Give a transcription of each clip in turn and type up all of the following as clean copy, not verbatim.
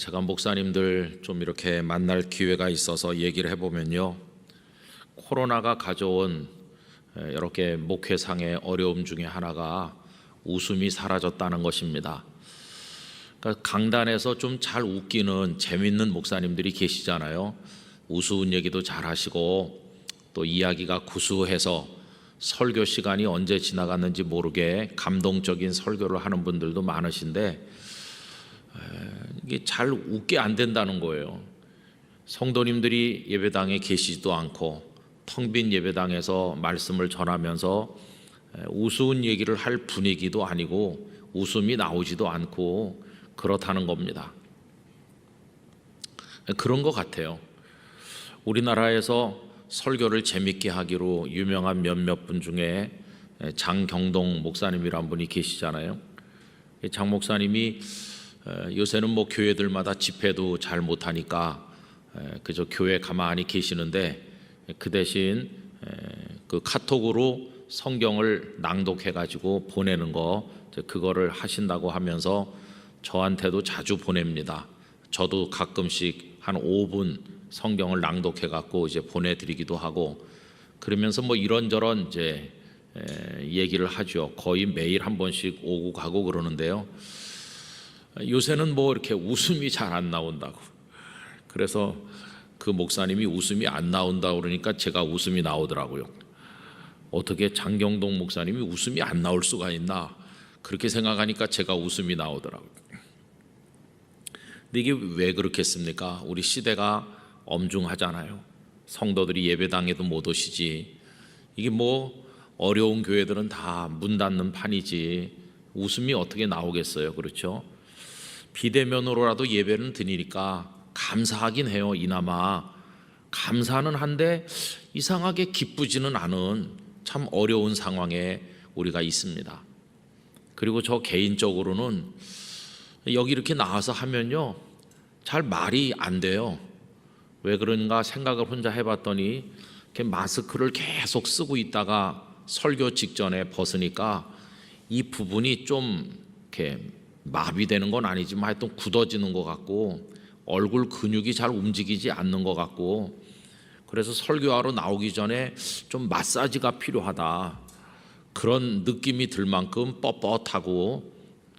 제가 목사님들 좀 이렇게 만날 기회가 있어서 얘기를 해보면요, 코로나가 가져온 이렇게 목회상의 어려움 중에 하나가 웃음이 사라졌다는 것입니다. 그러니까 강단에서 좀 잘 웃기는 재밌는 목사님들이 계시잖아요. 우스운 얘기도 잘 하시고 또 이야기가 구수해서 설교 시간이 언제 지나갔는지 모르게 감동적인 설교를 하는 분들도 많으신데 이게 잘 웃게 안 된다는 거예요. 성도님들이 예배당에 계시지도 않고 텅 빈 예배당에서 말씀을 전하면서 우스운 얘기를 할 분위기도 아니고 웃음이 나오지도 않고 그렇다는 겁니다. 그런 것 같아요. 우리나라에서 설교를 재밌게 하기로 유명한 몇몇 분 중에 장경동 목사님이란 분이 계시잖아요. 장 목사님이 요새는 뭐 교회들마다 집회도 잘 못하니까 그저 교회 가만히 계시는데 그 대신 그 카톡으로 성경을 낭독해가지고 보내는 거, 그거를 하신다고 하면서 저한테도 자주 보냅니다. 저도 가끔씩 한 5분 성경을 낭독해갖고 이제 보내드리기도 하고, 그러면서 뭐 이런저런 이제 얘기를 하죠. 거의 매일 한 번씩 오고 가고 그러는데요. 요새는 뭐 이렇게 웃음이 잘 안 나온다고. 그래서 그 목사님이 웃음이 안 나온다 그러니까 제가 웃음이 나오더라고요. 어떻게 장경동 목사님이 웃음이 안 나올 수가 있나, 그렇게 생각하니까 제가 웃음이 나오더라고요. 근데 이게 왜 그렇겠습니까? 우리 시대가 엄중하잖아요. 성도들이 예배당에도 못 오시지. 이게 뭐 어려운 교회들은 다 문 닫는 판이지 웃음이 어떻게 나오겠어요? 그렇죠? 비대면으로라도 예배는 드리니까 감사하긴 해요. 이나마 감사는 한데 이상하게 기쁘지는 않은 참 어려운 상황에 우리가 있습니다. 그리고 저 개인적으로는 여기 이렇게 나와서 하면요, 잘 말이 안 돼요. 왜 그런가 생각을 혼자 해봤더니 이렇게 마스크를 계속 쓰고 있다가 설교 직전에 벗으니까 이 부분이 좀 이렇게 마비되는 건 아니지만 하여튼 굳어지는 것 같고 얼굴 근육이 잘 움직이지 않는 것 같고, 그래서 설교하러 나오기 전에 좀 마사지가 필요하다, 그런 느낌이 들 만큼 뻣뻣하고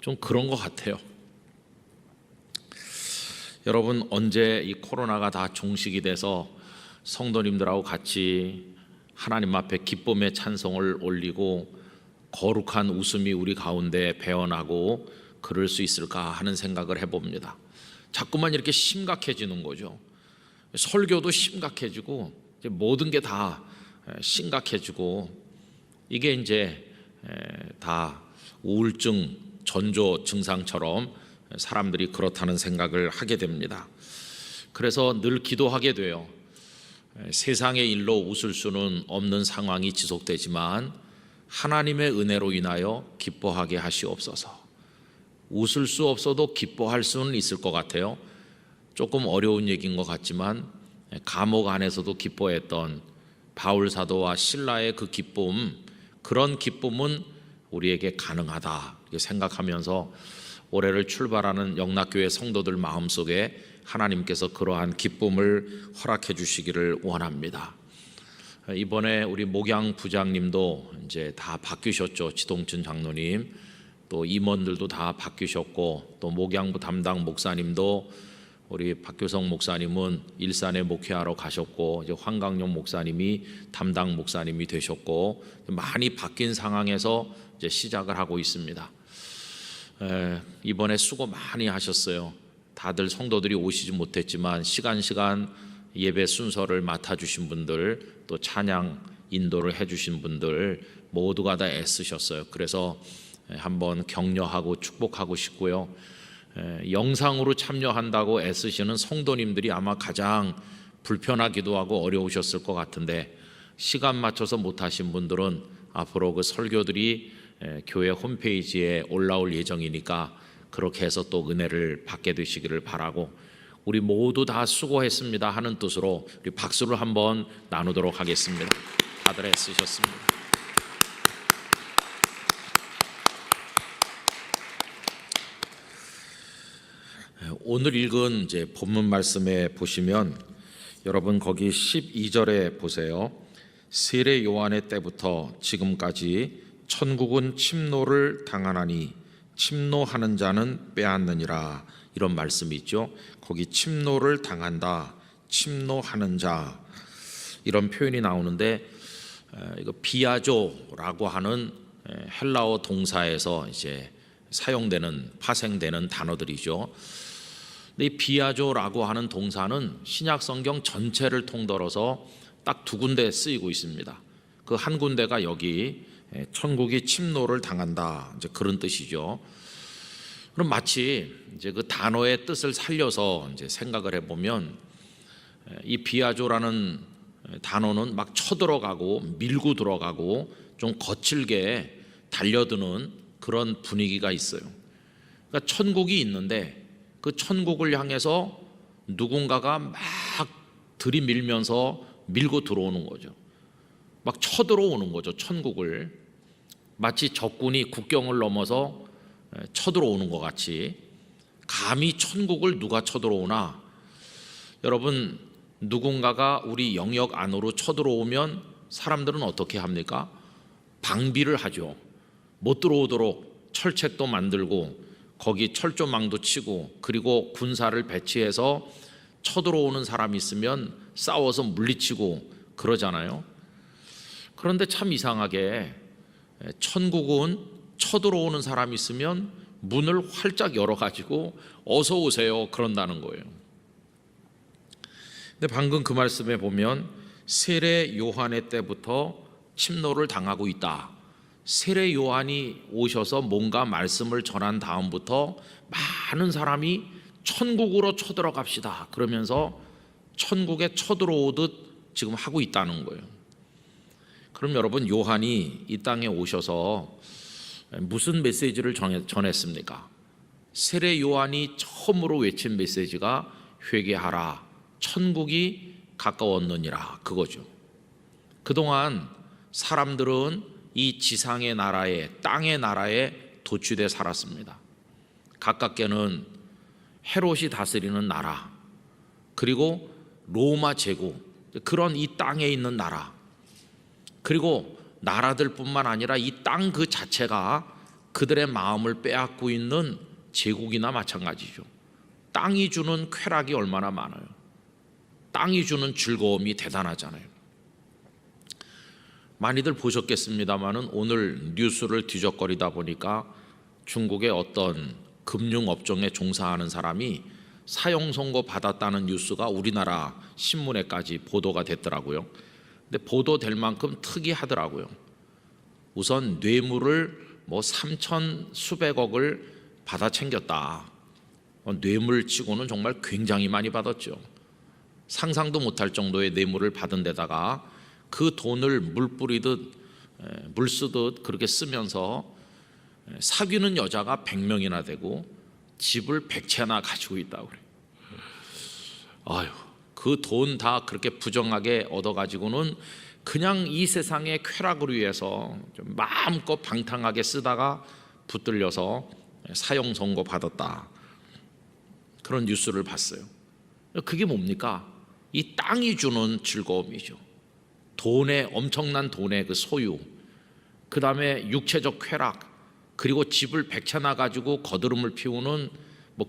좀 그런 것 같아요. 여러분, 언제 이 코로나가 다 종식이 돼서 성도님들하고 같이 하나님 앞에 기쁨의 찬송을 올리고 거룩한 웃음이 우리 가운데 배어나고 그럴 수 있을까 하는 생각을 해봅니다. 자꾸만 이렇게 심각해지는 거죠. 설교도 심각해지고 모든 게 다 심각해지고, 이게 이제 다 우울증 전조 증상처럼 사람들이 그렇다는 생각을 하게 됩니다. 그래서 늘 기도하게 돼요. 세상의 일로 웃을 수는 없는 상황이 지속되지만 하나님의 은혜로 인하여 기뻐하게 하시옵소서. 웃을 수 없어도 기뻐할 수는 있을 것 같아요. 조금 어려운 얘기인 것 같지만 감옥 안에서도 기뻐했던 바울 사도와 실라의 그 기쁨, 그런 기쁨은 우리에게 가능하다 이렇게 생각하면서 올해를 출발하는 영락교회 성도들 마음속에 하나님께서 그러한 기쁨을 허락해 주시기를 원합니다. 이번에 우리 목양 부장님도 이제 다 바뀌셨죠. 지동춘 장로님, 또 임원들도 다 바뀌셨고, 또 목양부 담당 목사님도 우리 박교성 목사님은 일산에 목회하러 가셨고, 이제 황강용 목사님이 담당 목사님이 되셨고, 많이 바뀐 상황에서 이제 시작을 하고 있습니다. 이번에 수고 많이 하셨어요. 다들 성도들이 오시지 못했지만 시간 예배 순서를 맡아주신 분들, 또 찬양 인도를 해주신 분들 모두가 다 애쓰셨어요. 그래서 한번 격려하고 축복하고 싶고요. 영상으로 참여한다고 애쓰시는 성도님들이 아마 가장 불편하기도 하고 어려우셨을 것 같은데, 시간 맞춰서 못하신 분들은 앞으로 그 설교들이 교회 홈페이지에 올라올 예정이니까 그렇게 해서 또 은혜를 받게 되시기를 바라고, 우리 모두 다 수고했습니다 하는 뜻으로 우리 박수를 한번 나누도록 하겠습니다. 다들 애쓰셨습니다. 오늘 읽은 이제 본문 말씀에 보시면 여러분 거기 12절에 보세요. 세례 요한의 때부터 지금까지 천국은 침노를 당하나니 침노하는 자는 빼앗느니라, 이런 말씀이 있죠. 거기 침노를 당한다, 침노하는 자, 이런 표현이 나오는데 이거 비아조라고 하는 헬라어 동사에서 이제 사용되는 파생되는 단어들이죠. 근데 이 비아조라고 하는 동사는 신약 성경 전체를 통틀어서 딱 두 군데 쓰이고 있습니다. 그 한 군데가 여기 천국이 침노를 당한다, 이제 그런 뜻이죠. 그럼 마치 이제 그 단어의 뜻을 살려서 이제 생각을 해보면 이 비아조라는 단어는 막 쳐들어가고 밀고 들어가고 좀 거칠게 달려드는 그런 분위기가 있어요. 그러니까 천국이 있는데 그 천국을 향해서 누군가가 막 들이밀면서 밀고 들어오는 거죠. 막 쳐들어오는 거죠. 천국을 마치 적군이 국경을 넘어서 쳐들어오는 것 같이. 감히 천국을 누가 쳐들어오나? 여러분, 누군가가 우리 영역 안으로 쳐들어오면 사람들은 어떻게 합니까? 방비를 하죠. 못 들어오도록 철책도 만들고 거기 철조망도 치고, 그리고 군사를 배치해서 쳐들어오는 사람이 있으면 싸워서 물리치고 그러잖아요. 그런데 참 이상하게 천국은 쳐들어오는 사람이 있으면 문을 활짝 열어가지고 어서 오세요 그런다는 거예요. 근데 방금 그 말씀에 보면 세례 요한의 때부터 침노를 당하고 있다. 세례 요한이 오셔서 뭔가 말씀을 전한 다음부터 많은 사람이 천국으로 쳐들어갑시다 그러면서 천국에 쳐들어오듯 지금 하고 있다는 거예요. 그럼 여러분, 요한이 이 땅에 오셔서 무슨 메시지를 전했습니까? 세례 요한이 처음으로 외친 메시지가 회개하라, 천국이 가까웠느니라, 그거죠. 그동안 사람들은 이 지상의 나라에, 땅의 나라에 도취돼 살았습니다. 가깝게는 헤롯이 다스리는 나라, 그리고 로마 제국, 그런 이 땅에 있는 나라, 그리고 나라들뿐만 아니라 이 땅 그 자체가 그들의 마음을 빼앗고 있는 제국이나 마찬가지죠. 땅이 주는 쾌락이 얼마나 많아요. 땅이 주는 즐거움이 대단하잖아요. 많이들 보셨겠습니다마는 오늘 뉴스를 뒤적거리다 보니까 중국의 어떤 금융업종에 종사하는 사람이 사형 선고 받았다는 뉴스가 우리나라 신문에까지 보도가 됐더라고요. 근데 보도될 만큼 특이하더라고요. 우선 뇌물을 3천 수백억을 받아 챙겼다. 뇌물치고는 정말 굉장히 많이 받았죠. 상상도 못할 정도의 뇌물을 받은 데다가 그 돈을 물 뿌리듯 물 쓰듯 그렇게 쓰면서 사귀는 여자가 100명이나 되고 집을 100채나 가지고 있다고 그래요. 아유, 그 돈 다 그렇게 부정하게 얻어가지고는 그냥 이 세상의 쾌락을 위해서 좀 마음껏 방탕하게 쓰다가 붙들려서 사형 선고 받았다. 그런 뉴스를 봤어요. 그게 뭡니까? 이 땅이 주는 즐거움이죠. 돈의, 엄청난 돈의 그 소유, 그 다음에 육체적 쾌락, 그리고 집을 100채나 가지고 거드름을 피우는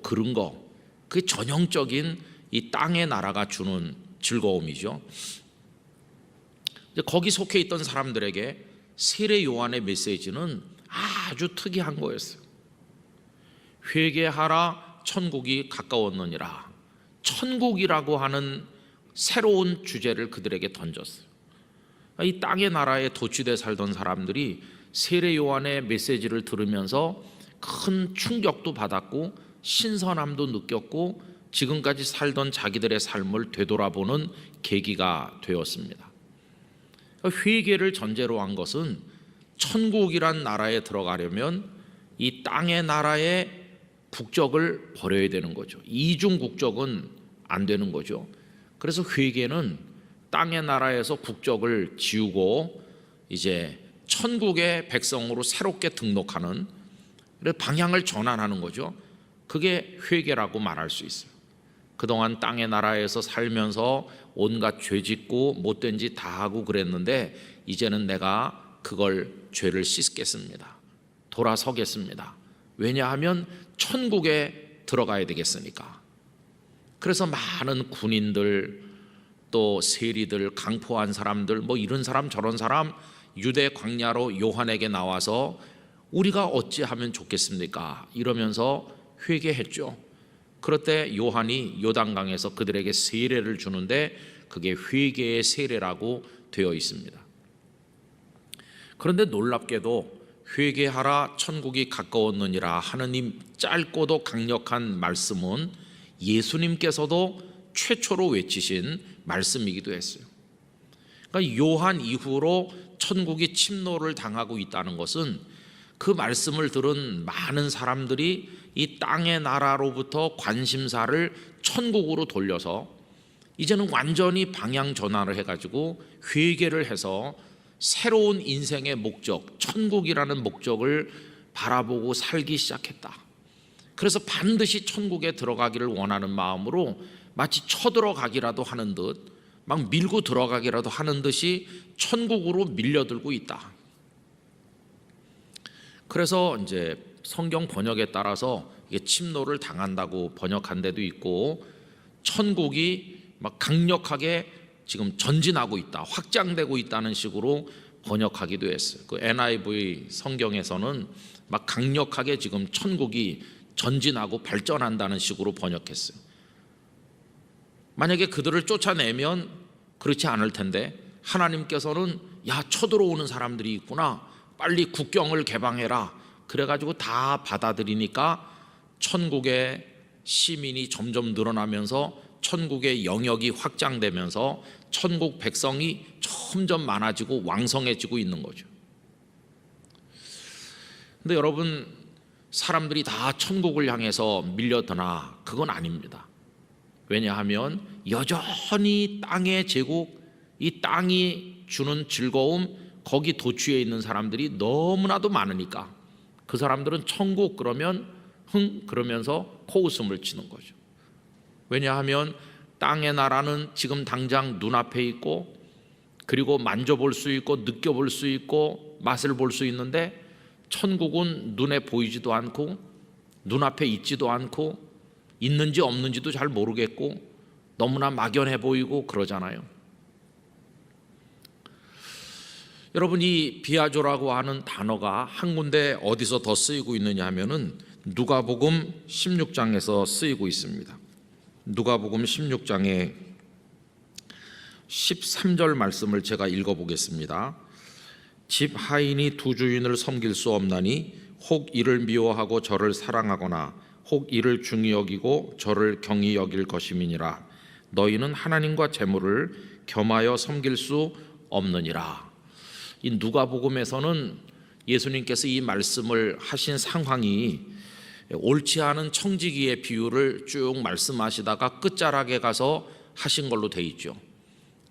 그런 거, 그게 전형적인 이 땅의 나라가 주는 즐거움이죠. 거기 속해 있던 사람들에게 세례 요한의 메시지는 아주 특이한 거였어요. 회개하라, 천국이 가까웠느니라. 천국이라고 하는 새로운 주제를 그들에게 던졌어요. 이 땅의 나라에 도취돼 살던 사람들이 세례 요한의 메시지를 들으면서 큰 충격도 받았고 신선함도 느꼈고 지금까지 살던 자기들의 삶을 되돌아보는 계기가 되었습니다. 회개를 전제로 한 것은 천국이란 나라에 들어가려면 이 땅의 나라의 국적을 버려야 되는 거죠. 이중 국적은 안 되는 거죠. 그래서 회개는 땅의 나라에서 국적을 지우고 이제 천국의 백성으로 새롭게 등록하는, 방향을 전환하는 거죠. 그게 회개라고 말할 수 있어요. 그동안 땅의 나라에서 살면서 온갖 죄 짓고 못된 짓 다 하고 그랬는데 이제는 내가 그걸 죄를 씻겠습니다. 돌아서겠습니다. 왜냐하면 천국에 들어가야 되겠으니까. 그래서 많은 군인들, 또 세리들, 강포한 사람들, 뭐 이런 사람 저런 사람 유대 광야로 요한에게 나와서 우리가 어찌하면 좋겠습니까? 이러면서 회개했죠. 그럴 때 요한이 요단강에서 그들에게 세례를 주는데 그게 회개의 세례라고 되어 있습니다. 그런데 놀랍게도 회개하라 천국이 가까웠느니라 하는 이 짧고도 강력한 말씀은 예수님께서도 최초로 외치신 말씀이기도 했어요. 그러니까 요한 이후로 천국이 침노를 당하고 있다는 것은 그 말씀을 들은 많은 사람들이 이 땅의 나라로부터 관심사를 천국으로 돌려서 이제는 완전히 방향 전환을 해가지고 회개를 해서 새로운 인생의 목적, 천국이라는 목적을 바라보고 살기 시작했다. 그래서 반드시 천국에 들어가기를 원하는 마음으로 마치 쳐들어가기라도 하는 듯, 막 밀고 들어가기라도 하는 듯이 천국으로 밀려들고 있다. 그래서 이제 성경 번역에 따라서 이게 침노를 당한다고 번역한 데도 있고, 천국이 막 강력하게 지금 전진하고 있다, 확장되고 있다는 식으로 번역하기도 했어요. 그 NIV 성경에서는 막 강력하게 지금 천국이 전진하고 발전한다는 식으로 번역했어요. 만약에 그들을 쫓아내면 그렇지 않을 텐데 하나님께서는 야, 쳐들어오는 사람들이 있구나, 빨리 국경을 개방해라, 그래가지고 다 받아들이니까 천국의 시민이 점점 늘어나면서 천국의 영역이 확장되면서 천국 백성이 점점 많아지고 왕성해지고 있는 거죠. 근데 여러분, 사람들이 다 천국을 향해서 밀려드나? 그건 아닙니다. 왜냐하면 여전히 땅의 제국, 이 땅이 주는 즐거움, 거기 도취해 있는 사람들이 너무나도 많으니까 그 사람들은 천국 그러면 흥 그러면서 코웃음을 치는 거죠. 왜냐하면 땅의 나라는 지금 당장 눈앞에 있고, 그리고 만져볼 수 있고 느껴볼 수 있고 맛을 볼 수 있는데 천국은 눈에 보이지도 않고 눈앞에 있지도 않고 있는지 없는지도 잘 모르겠고 너무나 막연해 보이고 그러잖아요. 여러분, 이 비아조라고 하는 단어가 한 군데 어디서 더 쓰이고 있느냐 하면은 누가복음 16장에서 쓰이고 있습니다. 누가복음 16장의 13절 말씀을 제가 읽어보겠습니다. 집 하인이 두 주인을 섬길 수 없나니 혹 이를 미워하고 저를 사랑하거나 혹 이를 중히 여기고 저를 경히 여길 것임이니라. 너희는 하나님과 재물을 겸하여 섬길 수 없느니라. 이 누가복음에서는 예수님께서 이 말씀을 하신 상황이 옳지 않은 청지기의 비유를 쭉 말씀하시다가 끝자락에 가서 하신 걸로 돼 있죠.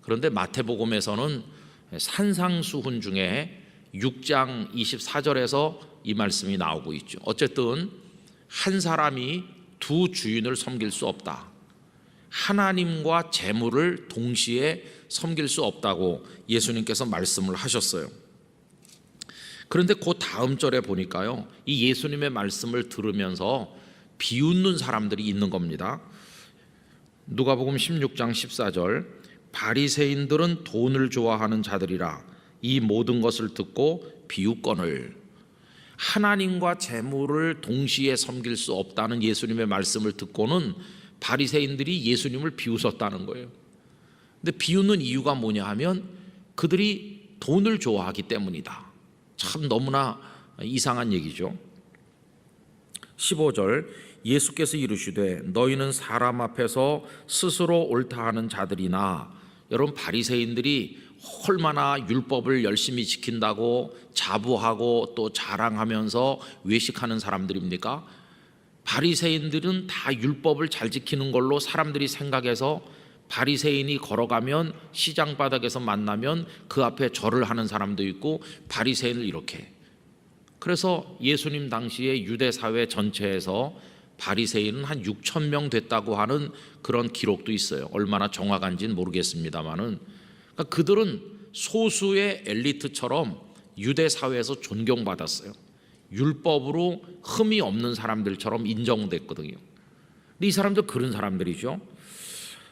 그런데 마태복음에서는 산상수훈 중에 6장 24절에서 이 말씀이 나오고 있죠. 어쨌든 한 사람이 두 주인을 섬길 수 없다, 하나님과 재물을 동시에 섬길 수 없다고 예수님께서 말씀을 하셨어요. 그런데 그 다음 절에 보니까요, 이 예수님의 말씀을 들으면서 비웃는 사람들이 있는 겁니다. 누가복음 16장 14절, 바리새인들은 돈을 좋아하는 자들이라 이 모든 것을 듣고 비웃거늘. 하나님과 재물을 동시에 섬길 수 없다는 예수님의 말씀을 듣고는 바리새인들이 예수님을 비웃었다는 거예요. 근데 비웃는 이유가 뭐냐 하면 그들이 돈을 좋아하기 때문이다. 참 너무나 이상한 얘기죠. 15절, 예수께서 이르시되 너희는 사람 앞에서 스스로 옳다 하는 자들이나. 여러분, 바리새인들이 얼마나 율법을 열심히 지킨다고 자부하고 또 자랑하면서 외식하는 사람들입니까? 바리새인들은 다 율법을 잘 지키는 걸로 사람들이 생각해서 바리새인이 걸어가면 시장 바닥에서 만나면 그 앞에 절을 하는 사람도 있고 바리새인을 이렇게. 그래서 예수님 당시에 유대 사회 전체에서 바리새인은 한 6천 명 됐다고 하는 그런 기록도 있어요. 얼마나 정확한지는 모르겠습니다만은, 그러니까 그들은 소수의 엘리트처럼 유대 사회에서 존경받았어요. 율법으로 흠이 없는 사람들처럼 인정됐거든요. 근데 이 사람들 그런 사람들이죠.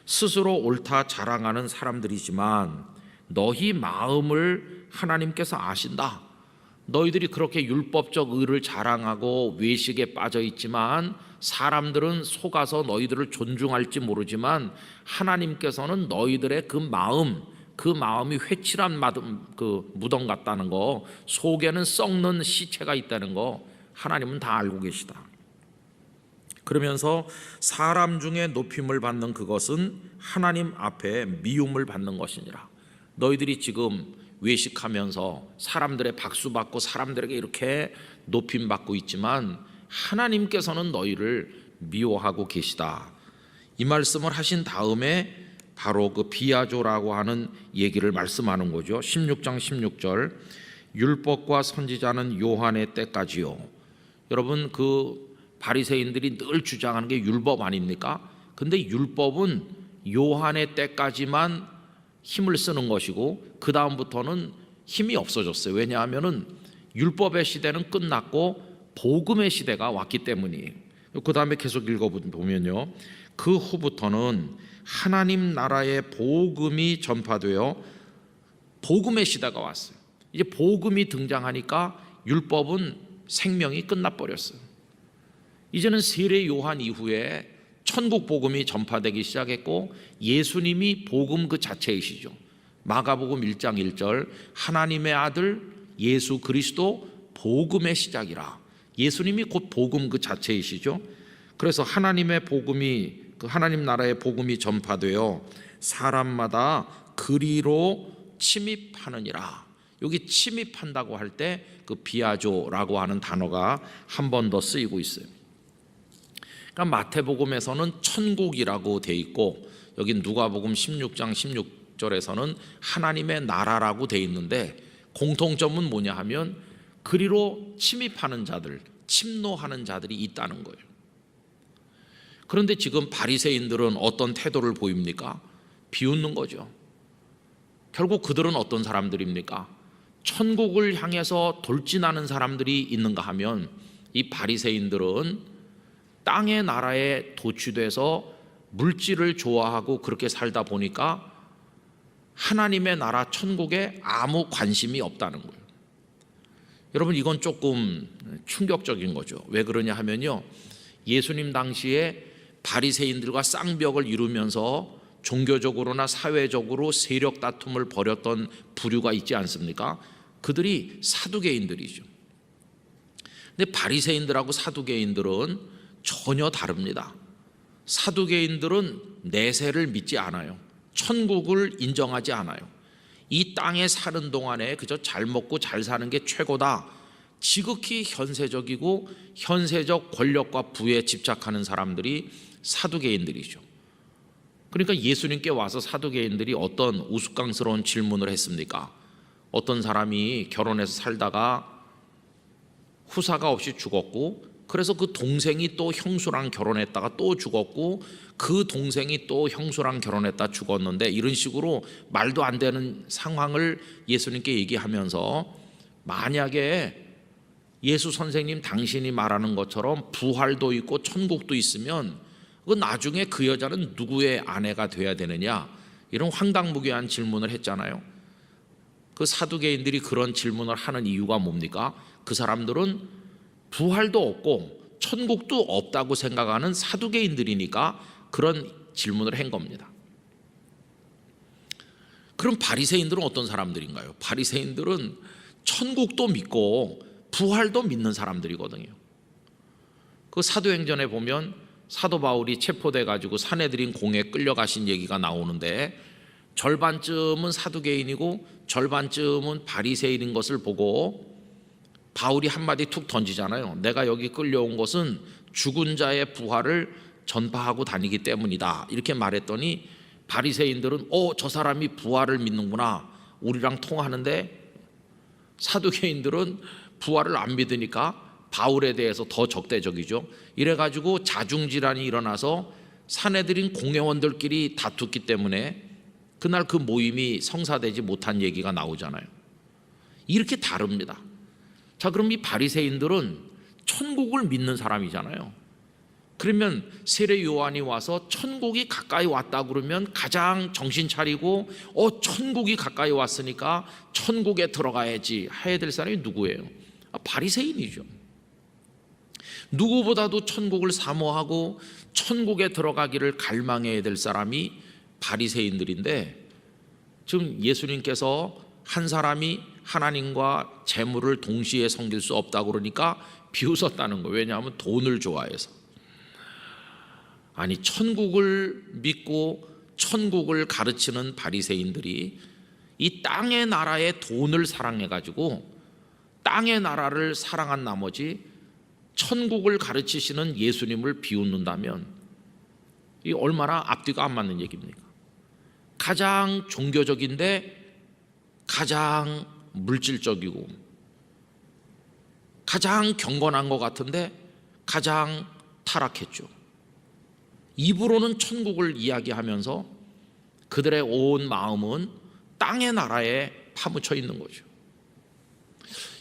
스스로 옳다 자랑하는 사람들이지만 너희 마음을 하나님께서 아신다. 너희들이 그렇게 율법적 의를 자랑하고 외식에 빠져 있지만 사람들은 속아서 너희들을 존중할지 모르지만 하나님께서는 너희들의 그 마음이 회칠한 그 무덤 같다는 거, 속에는 썩는 시체가 있다는 거 하나님은 다 알고 계시다. 그러면서 사람 중에 높임을 받는 그것은 하나님 앞에 미움을 받는 것이니라. 너희들이 지금 외식하면서 사람들의 박수 받고 사람들에게 이렇게 높임 받고 있지만 하나님께서는 너희를 미워하고 계시다. 이 말씀을 하신 다음에 바로 그 비아조라고 하는 얘기를 말씀하는 거죠. 16장 16절, 율법과 선지자는 요한의 때까지요. 여러분, 그 바리새인들이 늘 주장하는 게 율법 아닙니까? 근데 율법은 요한의 때까지만 힘을 쓰는 것이고 그 다음부터는 힘이 없어졌어요. 왜냐하면은 율법의 시대는 끝났고 복음의 시대가 왔기 때문이에요. 그 다음에 계속 읽어보면요, 그 후부터는 하나님 나라의 복음이 전파되어 복음의 시대가 왔어요. 이제 복음이 등장하니까 율법은 생명이 끝나버렸어요. 이제는 세례 요한 이후에 천국 복음이 전파되기 시작했고 예수님이 복음 그 자체이시죠. 마가복음 1장 1절, 하나님의 아들 예수 그리스도 복음의 시작이라. 예수님이 곧 복음 그 자체이시죠. 그래서 하나님의 복음이, 그 하나님 나라의 복음이 전파되어 사람마다 그리로 침입하느니라. 여기 침입한다고 할 때 그 비아조라고 하는 단어가 한 번 더 쓰이고 있어요. 그러니까 마태복음에서는 천국이라고 돼 있고 여기 누가복음 16장 16절에서는 하나님의 나라라고 돼 있는데 공통점은 뭐냐 하면 그리로 침입하는 자들, 침노하는 자들이 있다는 거예요. 그런데 지금 바리새인들은 어떤 태도를 보입니까? 비웃는 거죠. 결국 그들은 어떤 사람들입니까? 천국을 향해서 돌진하는 사람들이 있는가 하면 이 바리새인들은 땅의 나라에 도취돼서 물질을 좋아하고 그렇게 살다 보니까 하나님의 나라 천국에 아무 관심이 없다는 거예요. 여러분, 이건 조금 충격적인 거죠. 왜 그러냐 하면요, 예수님 당시에 바리새인들과 쌍벽을 이루면서 종교적으로나 사회적으로 세력 다툼을 벌였던 부류가 있지 않습니까? 그들이 사두개인들이죠. 근데 바리새인들하고 사두개인들은 전혀 다릅니다. 사두개인들은 내세를 믿지 않아요. 천국을 인정하지 않아요. 이 땅에 사는 동안에 그저 잘 먹고 잘 사는 게 최고다. 지극히 현세적이고 현세적 권력과 부에 집착하는 사람들이 사두개인들이죠. 그러니까 예수님께 와서 사두개인들이 어떤 우스꽝스러운 질문을 했습니까? 어떤 사람이 결혼해서 살다가 후사가 없이 죽었고 그래서 그 동생이 또 형수랑 결혼했다가 또 죽었고 그 동생이 또 형수랑 결혼했다 죽었는데 이런 식으로 말도 안 되는 상황을 예수님께 얘기하면서 만약에 예수 선생님 당신이 말하는 것처럼 부활도 있고 천국도 있으면 그 나중에 그 여자는 누구의 아내가 돼야 되느냐, 이런 황당무계한 질문을 했잖아요. 그 사두개인들이 그런 질문을 하는 이유가 뭡니까? 그 사람들은 부활도 없고 천국도 없다고 생각하는 사두개인들이니까 그런 질문을 한 겁니다. 그럼 바리새인들은 어떤 사람들인가요? 바리새인들은 천국도 믿고 부활도 믿는 사람들이거든요. 그 사도행전에 보면 사도 바울이 체포돼 가지고 사내들인 공에 끌려가신 얘기가 나오는데 절반쯤은 사두개인이고 절반쯤은 바리새인인 것을 보고 바울이 한마디 툭 던지잖아요. 내가 여기 끌려온 것은 죽은 자의 부활을 전파하고 다니기 때문이다. 이렇게 말했더니 바리새인들은 저 사람이 부활을 믿는구나, 우리랑 통하는데, 사두개인들은 부활을 안 믿으니까 바울에 대해서 더 적대적이죠. 이래가지고 자중질환이 일어나서 사내들인 공회원들끼리 다투기 때문에 그날 그 모임이 성사되지 못한 얘기가 나오잖아요. 이렇게 다릅니다. 자, 그럼 이 바리새인들은 천국을 믿는 사람이잖아요. 그러면 세례 요한이 와서 천국이 가까이 왔다 그러면 가장 정신 차리고 천국이 가까이 왔으니까 천국에 들어가야지 해야 될 사람이 누구예요? 바리새인이죠. 누구보다도 천국을 사모하고 천국에 들어가기를 갈망해야 될 사람이 바리새인들인데, 지금 예수님께서 한 사람이 하나님과 재물을 동시에 섬길 수 없다고 그러니까 비웃었다는 거예요. 왜냐하면 돈을 좋아해서. 아니, 천국을 믿고 천국을 가르치는 바리새인들이 이 땅의 나라의 돈을 사랑해가지고 땅의 나라를 사랑한 나머지 천국을 가르치시는 예수님을 비웃는다면 이 얼마나 앞뒤가 안 맞는 얘기입니까? 가장 종교적인데 가장 물질적이고 가장 경건한 것 같은데 가장 타락했죠. 입으로는 천국을 이야기하면서 그들의 온 마음은 땅의 나라에 파묻혀 있는 거죠.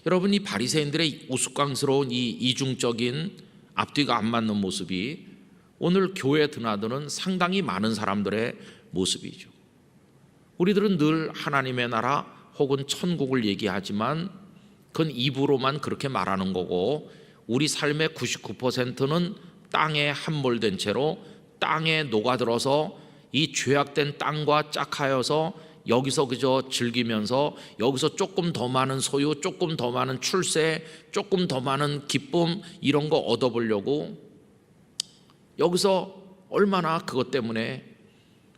여러분, 이 바리새인들의 우스꽝스러운 이 이중적인 앞뒤가 안 맞는 모습이 오늘 교회에 드나드는 상당히 많은 사람들의 모습이죠. 우리들은 늘 하나님의 나라 혹은 천국을 얘기하지만 그건 입으로만 그렇게 말하는 거고 우리 삶의 99%는 땅에 함몰된 채로 땅에 녹아들어서 이 죄악된 땅과 짝하여서 여기서 그저 즐기면서 여기서 조금 더 많은 소유, 조금 더 많은 출세, 조금 더 많은 기쁨 이런 거 얻어보려고 여기서 얼마나 그것 때문에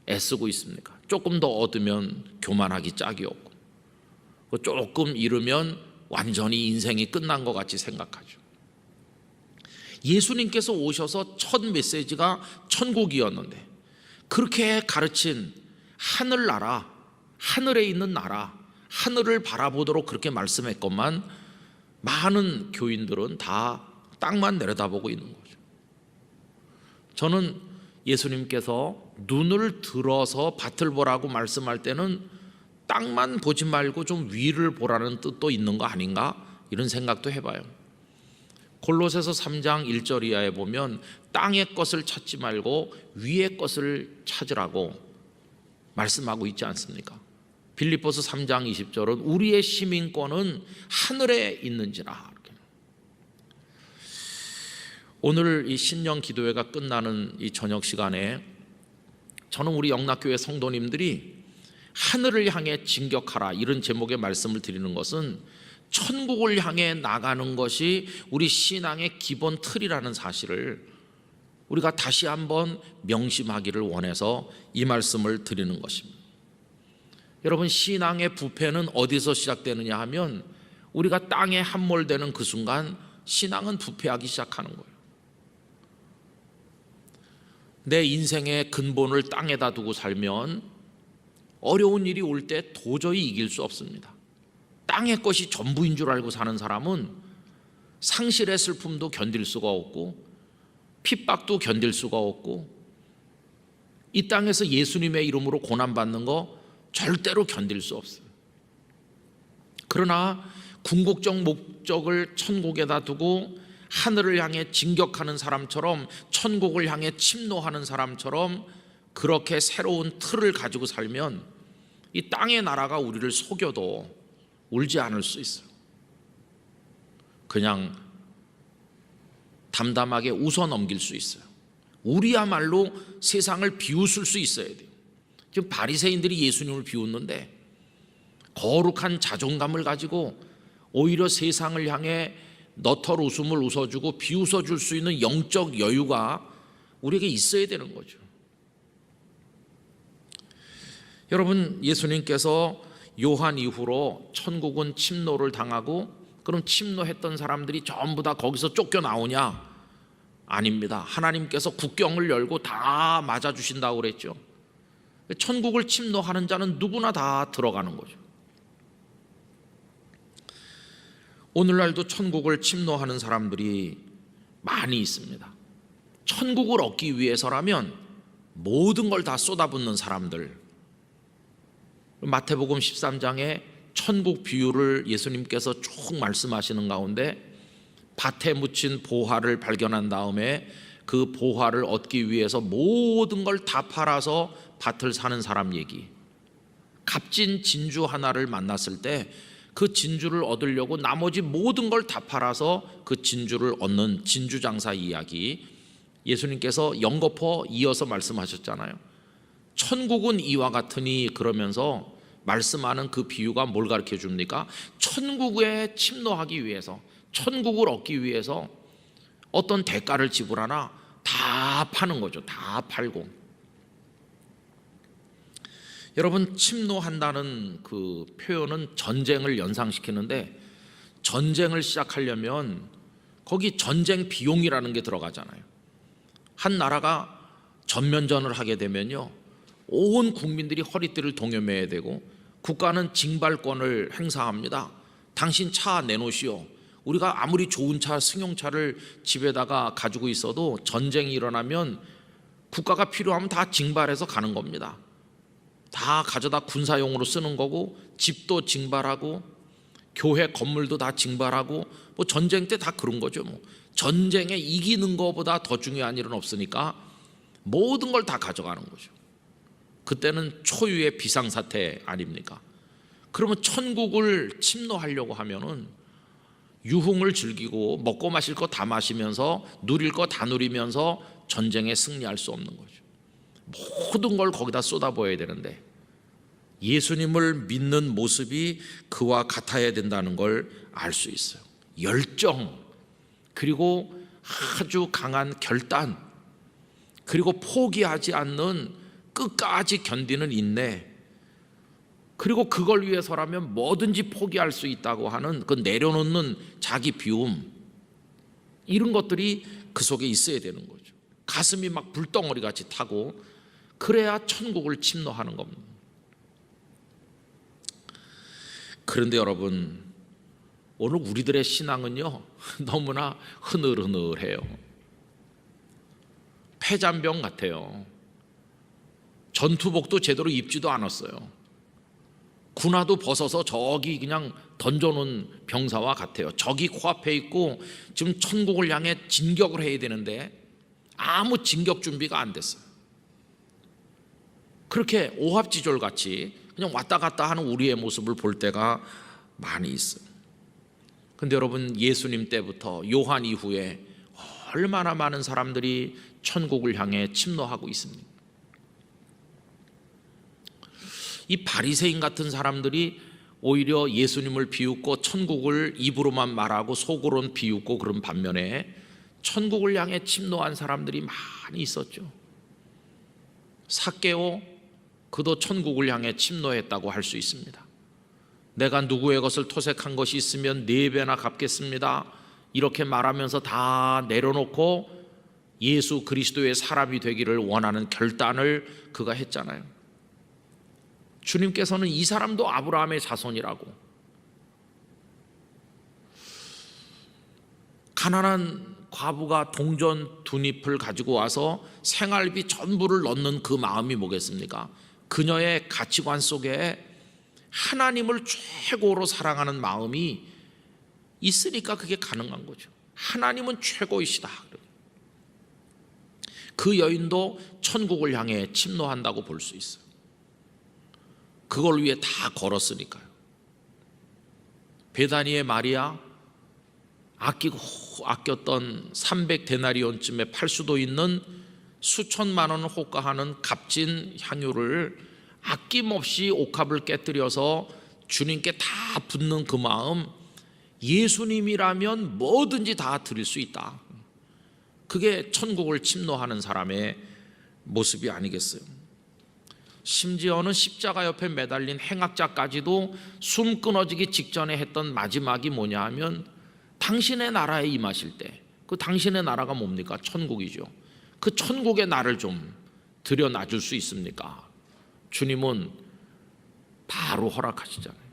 애쓰고 있습니까? 조금 더 얻으면 교만하기 짝이 없고 조금 잃으면 완전히 인생이 끝난 것 같이 생각하죠. 예수님께서 오셔서 첫 메시지가 천국이었는데 그렇게 가르친 하늘나라, 하늘에 있는 나라, 하늘을 바라보도록 그렇게 말씀했건만 많은 교인들은 다 땅만 내려다보고 있는 거죠. 저는 예수님께서 눈을 들어서 밭을 보라고 말씀할 때는 땅만 보지 말고 좀 위를 보라는 뜻도 있는 거 아닌가 이런 생각도 해봐요. 골로새서 3장 1절 이하에 보면 땅의 것을 찾지 말고 위의 것을 찾으라고 말씀하고 있지 않습니까? 빌립보서 3장 20절은 우리의 시민권은 하늘에 있는지라. 오늘 이 신령 기도회가 끝나는 이 저녁 시간에 저는 우리 영락교회 성도님들이 하늘을 향해 진격하라 이런 제목의 말씀을 드리는 것은 천국을 향해 나가는 것이 우리 신앙의 기본 틀이라는 사실을 우리가 다시 한번 명심하기를 원해서 이 말씀을 드리는 것입니다. 여러분, 신앙의 부패는 어디서 시작되느냐 하면 우리가 땅에 함몰되는 그 순간 신앙은 부패하기 시작하는 거예요. 내 인생의 근본을 땅에다 두고 살면 어려운 일이 올 때 도저히 이길 수 없습니다. 땅의 것이 전부인 줄 알고 사는 사람은 상실의 슬픔도 견딜 수가 없고 핍박도 견딜 수가 없고 이 땅에서 예수님의 이름으로 고난받는 거 절대로 견딜 수 없어요. 그러나 궁극적 목적을 천국에다 두고 하늘을 향해 진격하는 사람처럼 천국을 향해 침노하는 사람처럼 그렇게 새로운 틀을 가지고 살면 이 땅의 나라가 우리를 속여도 울지 않을 수 있어요. 그냥 담담하게 웃어 넘길 수 있어요. 우리야말로 세상을 비웃을 수 있어야 돼요. 지금 바리새인들이 예수님을 비웃는데 거룩한 자존감을 가지고 오히려 세상을 향해 너털 웃음을 웃어주고 비웃어줄 수 있는 영적 여유가 우리에게 있어야 되는 거죠. 여러분, 예수님께서 요한 이후로 천국은 침노를 당하고 그럼 침노했던 사람들이 전부 다 거기서 쫓겨나오냐? 아닙니다. 하나님께서 국경을 열고 다 맞아주신다고 그랬죠. 천국을 침노하는 자는 누구나 다 들어가는 거죠. 오늘날도 천국을 침노하는 사람들이 많이 있습니다. 천국을 얻기 위해서라면 모든 걸 다 쏟아붓는 사람들. 마태복음 13장에 천국 비유를 예수님께서 쭉 말씀하시는 가운데 밭에 묻힌 보화를 발견한 다음에 그 보화를 얻기 위해서 모든 걸 다 팔아서 밭을 사는 사람 얘기, 값진 진주 하나를 만났을 때 그 진주를 얻으려고 나머지 모든 걸 다 팔아서 그 진주를 얻는 진주 장사 이야기, 예수님께서 연거푸 이어서 말씀하셨잖아요. 천국은 이와 같으니 그러면서 말씀하는 그 비유가 뭘 가르쳐 줍니까? 천국에 침노하기 위해서, 천국을 얻기 위해서 어떤 대가를 지불하나 다 파는 거죠. 다 팔고. 여러분, 침노한다는 그 표현은 전쟁을 연상시키는데, 전쟁을 시작하려면 거기 전쟁 비용이라는 게 들어가잖아요. 한 나라가 전면전을 하게 되면요, 온 국민들이 허리띠를 동여매야 되고 국가는 징발권을 행사합니다. 당신 차 내놓으시오. 우리가 아무리 좋은 차, 승용차를 집에다가 가지고 있어도 전쟁이 일어나면 국가가 필요하면 다 징발해서 가는 겁니다. 다 가져다 군사용으로 쓰는 거고, 집도 징발하고 교회 건물도 다 징발하고, 뭐 전쟁 때 다 그런 거죠. 뭐 전쟁에 이기는 것보다 더 중요한 일은 없으니까 모든 걸 다 가져가는 거죠. 그때는 초유의 비상사태 아닙니까? 그러면 천국을 침노하려고 하면은 유흥을 즐기고 먹고 마실 거 다 마시면서 누릴 거 다 누리면서 전쟁에 승리할 수 없는 거죠. 모든 걸 거기다 쏟아부어야 되는데, 예수님을 믿는 모습이 그와 같아야 된다는 걸 알 수 있어요. 열정, 그리고 아주 강한 결단, 그리고 포기하지 않는 끝까지 견디는 인내, 그리고 그걸 위해서라면 뭐든지 포기할 수 있다고 하는 그 내려놓는 자기 비움, 이런 것들이 그 속에 있어야 되는 거죠. 가슴이 막 불덩어리 같이 타고, 그래야 천국을 침노하는 겁니다. 그런데 여러분, 오늘 우리들의 신앙은요 너무나 흐늘흐늘해요. 폐잔병 같아요. 전투복도 제대로 입지도 않았어요. 군화도 벗어서 저기 그냥 던져놓은 병사와 같아요. 적이 코앞에 있고 지금 천국을 향해 진격을 해야 되는데 아무 진격 준비가 안 됐어요. 그렇게 오합지졸같이 그냥 왔다 갔다 하는 우리의 모습을 볼 때가 많이 있어요. 그런데 여러분, 예수님 때부터 요한 이후에 얼마나 많은 사람들이 천국을 향해 침노하고 있습니다. 이 바리새인 같은 사람들이 오히려 예수님을 비웃고 천국을 입으로만 말하고 속으로는 비웃고 그런 반면에 천국을 향해 침노한 사람들이 많이 있었죠. 삭개오, 그도 천국을 향해 침노했다고 할 수 있습니다. 내가 누구의 것을 토색한 것이 있으면 4배나 갚겠습니다, 이렇게 말하면서 다 내려놓고 예수 그리스도의 사람이 되기를 원하는 결단을 그가 했잖아요. 주님께서는 이 사람도 아브라함의 자손이라고, 가난한 과부가 동전 2잎을 가지고 와서 생활비 전부를 넣는 그 마음이 뭐겠습니까? 그녀의 가치관 속에 하나님을 최고로 사랑하는 마음이 있으니까 그게 가능한 거죠. 하나님은 최고이시다. 그 여인도 천국을 향해 침노한다고 볼 수 있어요. 그걸 위해 다 걸었으니까요. 베다니의 마리아, 아끼고 아꼈던 300데나리온쯤에 팔 수도 있는 수천만 원을 호가하는 값진 향유를 아낌없이 옥합을 깨뜨려서 주님께 다 붓는 그 마음, 예수님이라면 뭐든지 다 드릴 수 있다. 그게 천국을 침노하는 사람의 모습이 아니겠어요? 심지어는 십자가 옆에 매달린 행악자까지도 숨 끊어지기 직전에 했던 마지막이 뭐냐 하면, 당신의 나라에 임하실 때, 그 당신의 나라가 뭡니까? 천국이죠. 그 천국의 나를 좀 들여놔줄 수 있습니까? 주님은 바로 허락하시잖아요.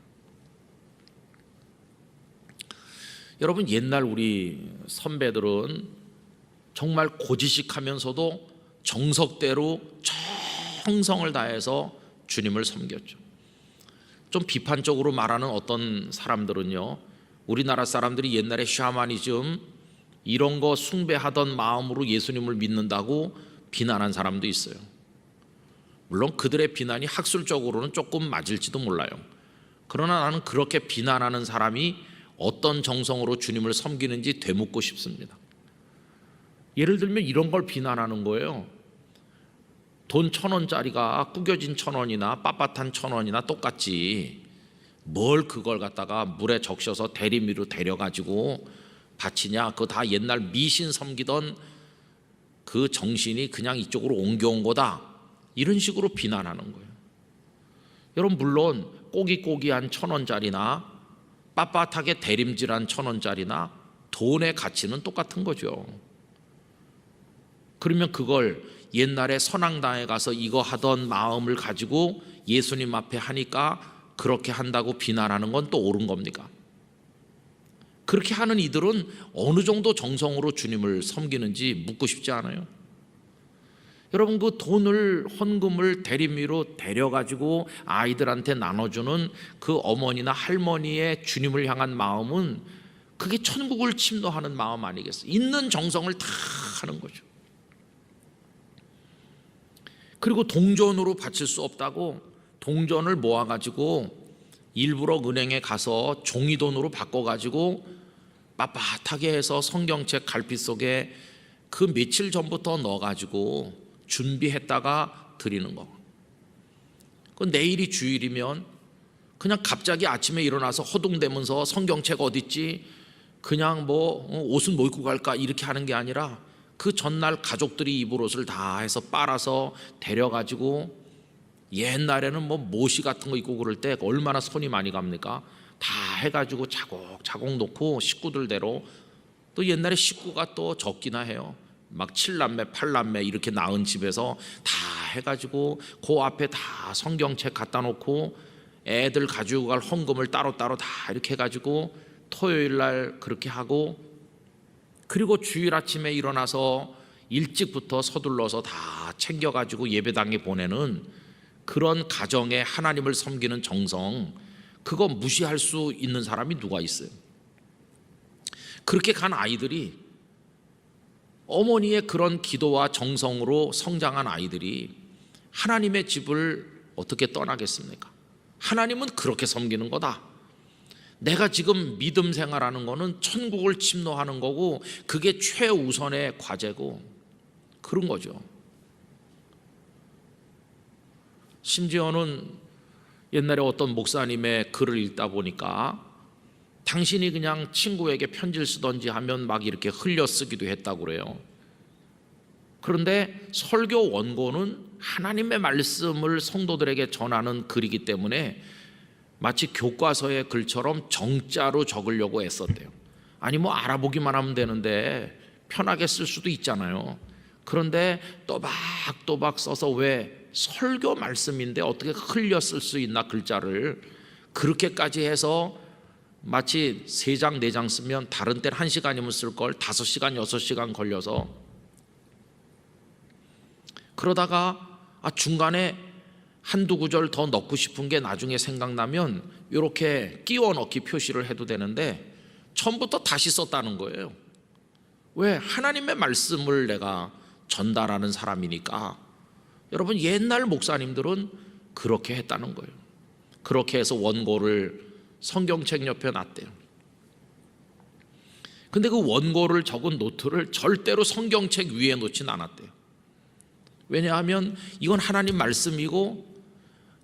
여러분, 옛날 우리 선배들은 정말 고지식하면서도 정석대로 정성을 다해서 주님을 섬겼죠. 좀 비판적으로 말하는 어떤 사람들은요, 우리나라 사람들이 옛날에 샤머니즘 이런 거 숭배하던 마음으로 예수님을 믿는다고 비난한 사람도 있어요. 물론 그들의 비난이 학술적으로는 조금 맞을지도 몰라요. 그러나 나는 그렇게 비난하는 사람이 어떤 정성으로 주님을 섬기는지 되묻고 싶습니다. 예를 들면 이런 걸 비난하는 거예요. 돈 1,000원짜리가 구겨진 1,000원이나 빳빳한 1,000원이나 똑같지, 뭘 그걸 갖다가 물에 적셔서 대리미로 데려가지고 바치냐, 그거 다 옛날 미신 섬기던 그 정신이 그냥 이쪽으로 옮겨온 거다, 이런 식으로 비난하는 거예요. 여러분, 물론 꼬기꼬기한 1,000원짜리나 빳빳하게 대림질한 1,000원짜리나 돈의 가치는 똑같은 거죠. 그러면 그걸 옛날에 선앙당에 가서 이거 하던 마음을 가지고 예수님 앞에 하니까 그렇게 한다고 비난하는 건 또 옳은 겁니까? 그렇게 하는 이들은 어느 정도 정성으로 주님을 섬기는지 묻고 싶지 않아요? 여러분, 그 돈을, 헌금을 대리미로 데려가지고 아이들한테 나눠주는 그 어머니나 할머니의 주님을 향한 마음은 그게 천국을 침노하는 마음 아니겠어요? 있는 정성을 다 하는 거죠. 그리고 동전으로 바칠 수 없다고 동전을 모아가지고 일부러 은행에 가서 종이돈으로 바꿔가지고 빳빳하게 해서 성경책 갈피 속에 그 며칠 전부터 넣어가지고 준비했다가 드리는 거. 그 내일이 주일이면 그냥 갑자기 아침에 일어나서 허둥대면서 성경책 어딨지? 그냥 뭐 옷은 뭐 입고 갈까? 이렇게 하는 게 아니라 그 전날 가족들이 입을 옷을 다 해서 빨아서 데려가지고, 옛날에는 뭐 모시 같은 거 입고 그럴 때 얼마나 손이 많이 갑니까? 다 해가지고 차곡차곡 놓고 식구들대로, 또 옛날에 식구가 또 적기나 해요. 막 7남매 8남매 이렇게 낳은 집에서 다 해가지고 그 앞에 다 성경책 갖다 놓고 애들 가지고 갈 헌금을 따로따로 다 이렇게 해가지고 토요일날 그렇게 하고, 그리고 주일 아침에 일어나서 일찍부터 서둘러서 다 챙겨가지고 예배당에 보내는 그런 가정에 하나님을 섬기는 정성, 그거 무시할 수 있는 사람이 누가 있어요? 그렇게 간 아이들이, 어머니의 그런 기도와 정성으로 성장한 아이들이 하나님의 집을 어떻게 떠나겠습니까? 하나님은 그렇게 섬기는 거다. 내가 지금 믿음 생활하는 거는 천국을 침노하는 거고 그게 최우선의 과제고 그런 거죠. 심지어는 옛날에 어떤 목사님의 글을 읽다 보니까 당신이 그냥 친구에게 편지를 쓰던지 하면 막 이렇게 흘려 쓰기도 했다고 그래요. 그런데 설교 원고는 하나님의 말씀을 성도들에게 전하는 글이기 때문에 마치 교과서의 글처럼 정자로 적으려고 애썼대요. 아니 뭐 알아보기만 하면 되는데 편하게 쓸 수도 있잖아요. 그런데 또박또박 써서, 왜 설교 말씀인데 어떻게 흘려 쓸 수 있나 글자를, 그렇게까지 해서 마치 3장 4장 쓰면 다른 때는 1시간이면 쓸 걸 5시간 6시간 걸려서, 그러다가 중간에 한두 구절 더 넣고 싶은 게 나중에 생각나면 이렇게 끼워 넣기 표시를 해도 되는데 처음부터 다시 썼다는 거예요. 왜? 하나님의 말씀을 내가 전달하는 사람이니까. 여러분, 옛날 목사님들은 그렇게 했다는 거예요. 그렇게 해서 원고를 성경책 옆에 놨대요. 근데 그 원고를 적은 노트를 절대로 성경책 위에 놓진 않았대요. 왜냐하면 이건 하나님 말씀이고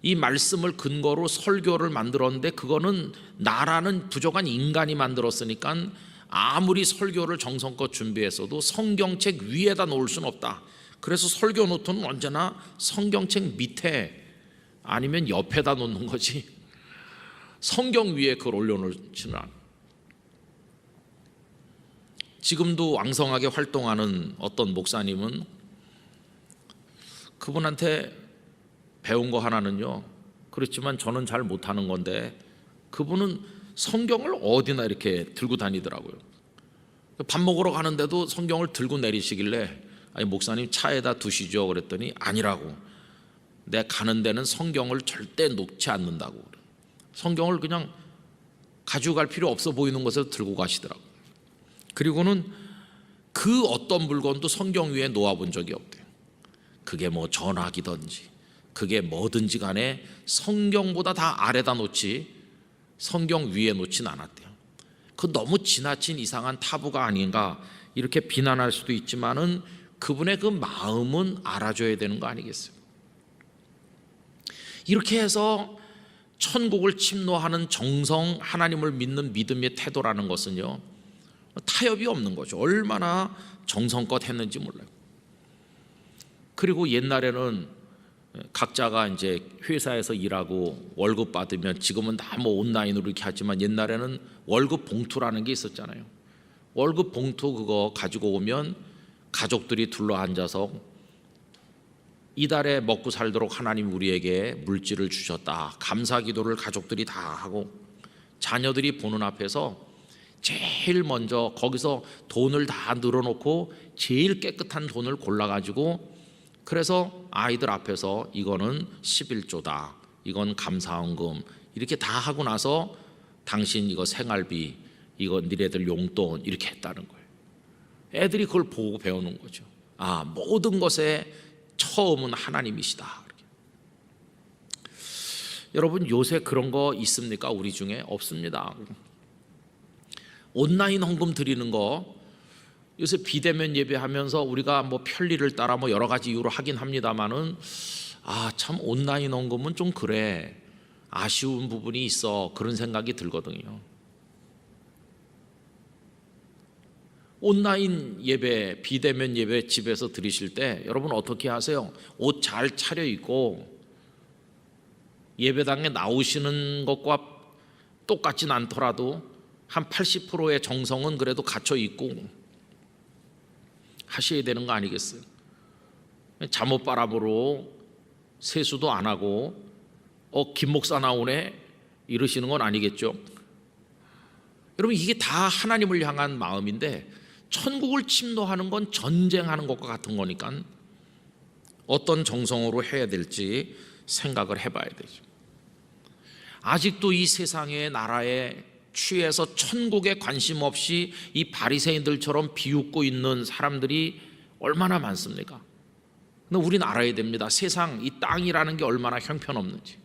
이 말씀을 근거로 설교를 만들었는데 그거는 나라는 부족한 인간이 만들었으니까 아무리 설교를 정성껏 준비했어도 성경책 위에다 놓을 수는 없다. 그래서 설교 노트는 언제나 성경책 밑에 아니면 옆에다 놓는 거지 성경 위에 그걸 올려놓지는 않아. 지금도 왕성하게 활동하는 어떤 목사님은 그분한테 배운 거 하나는요, 그렇지만 저는 잘 못하는 건데, 그분은 성경을 어디나 이렇게 들고 다니더라고요. 밥 먹으러 가는데도 성경을 들고 내리시길래 아니 목사님 차에다 두시죠 그랬더니 아니라고. 내 가는 데는 성경을 절대 놓지 않는다고. 성경을 그냥 가지고 갈 필요 없어 보이는 것을 들고 가시더라고요. 그리고는 그 어떤 물건도 성경 위에 놓아본 적이 없대요. 그게 뭐 전화기든지 그게 뭐든지 간에 성경보다 다 아래다 놓지 성경 위에 놓진 않았대요. 그 너무 지나친 이상한 타부가 아닌가 이렇게 비난할 수도 있지만은 그분의 그 마음은 알아줘야 되는 거 아니겠어요? 이렇게 해서 천국을 침노하는 정성, 하나님을 믿는 믿음의 태도라는 것은요, 타협이 없는 거죠. 얼마나 정성껏 했는지 몰라요. 그리고 옛날에는 각자가 이제 회사에서 일하고 월급 받으면, 지금은 다 뭐 온라인으로 이렇게 하지만 옛날에는 월급 봉투라는 게 있었잖아요. 월급 봉투 그거 가지고 오면 가족들이 둘러앉아서 이달에 먹고 살도록 하나님 우리에게 물질을 주셨다, 감사 기도를 가족들이 다 하고 자녀들이 보는 앞에서 제일 먼저 거기서 돈을 다 늘어놓고 제일 깨끗한 돈을 골라가지고, 그래서 아이들 앞에서 이거는 11조다, 이건 감사헌금, 이렇게 다 하고 나서 당신 이거 생활비, 이거 니네들 용돈, 이렇게 했다는 거예요. 애들이 그걸 보고 배우는 거죠. 아, 모든 것에 처음은 하나님이시다. 여러분, 요새 그런 거 있습니까? 우리 중에 없습니다. 온라인 헌금 드리는 거, 요새 비대면 예배하면서 우리가 뭐 편리를 따라 뭐 여러 가지 이유로 하긴 합니다만은, 아, 참 온라인 헌금은 좀 그래, 아쉬운 부분이 있어, 그런 생각이 들거든요. 온라인 예배, 비대면 예배 집에서 드리실 때 여러분 어떻게 하세요? 옷 잘 차려입고 예배당에 나오시는 것과 똑같진 않더라도 한 80%의 정성은 그래도 갖춰 있고 하셔야 되는 거 아니겠어요? 잠옷 바람으로 세수도 안 하고 김 목사 나오네 이러시는 건 아니겠죠? 여러분, 이게 다 하나님을 향한 마음인데, 천국을 침노하는 건 전쟁하는 것과 같은 거니까 어떤 정성으로 해야 될지 생각을 해봐야 되죠. 아직도 이 세상의 나라에 취해서 천국에 관심 없이 이 바리새인들처럼 비웃고 있는 사람들이 얼마나 많습니까? 근데 우리는 알아야 됩니다. 세상, 이 땅이라는 게 얼마나 형편없는지.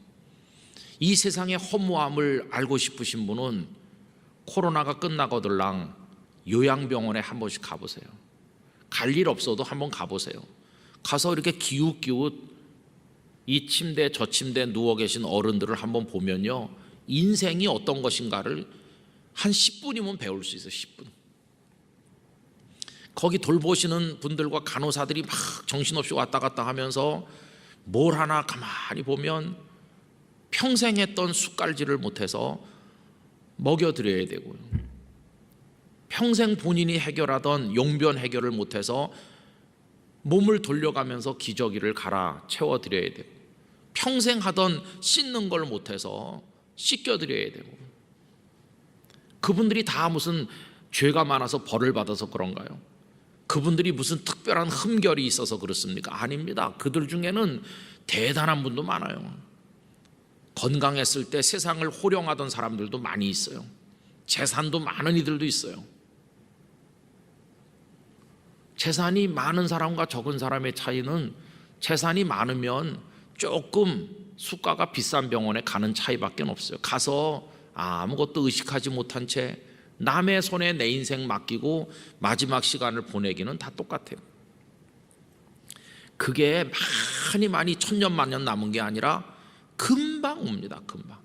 이 세상의 허무함을 알고 싶으신 분은 코로나가 끝나거들랑 요양병원에 한 번씩 가보세요. 갈 일 없어도 한번 가보세요. 가서 이렇게 기웃기웃 이 침대 저 침대에 누워 계신 어른들을 한번 보면요, 인생이 어떤 것인가를 한 10분이면 배울 수 있어요. 10분. 거기 돌보시는 분들과 간호사들이 막 정신없이 왔다 갔다 하면서 뭘 하나 가만히 보면 평생 했던 숟갈질을 못해서 먹여드려야 되고요, 평생 본인이 해결하던 용변 해결을 못해서 몸을 돌려가면서 기저귀를 갈아 채워드려야 되고, 평생 하던 씻는 걸 못해서 씻겨드려야 되고, 그분들이 다 무슨 죄가 많아서 벌을 받아서 그런가요? 그분들이 무슨 특별한 흠결이 있어서 그렇습니까? 아닙니다. 그들 중에는 대단한 분도 많아요. 건강했을 때 세상을 호령하던 사람들도 많이 있어요. 재산도 많은 이들도 있어요. 재산이 많은 사람과 적은 사람의 차이는 재산이 많으면 조금 수가가 비싼 병원에 가는 차이밖에 없어요. 가서 아무것도 의식하지 못한 채 남의 손에 내 인생 맡기고 마지막 시간을 보내기는 다 똑같아요. 그게 많이 천년만년 남은 게 아니라 금방 옵니다. 금방.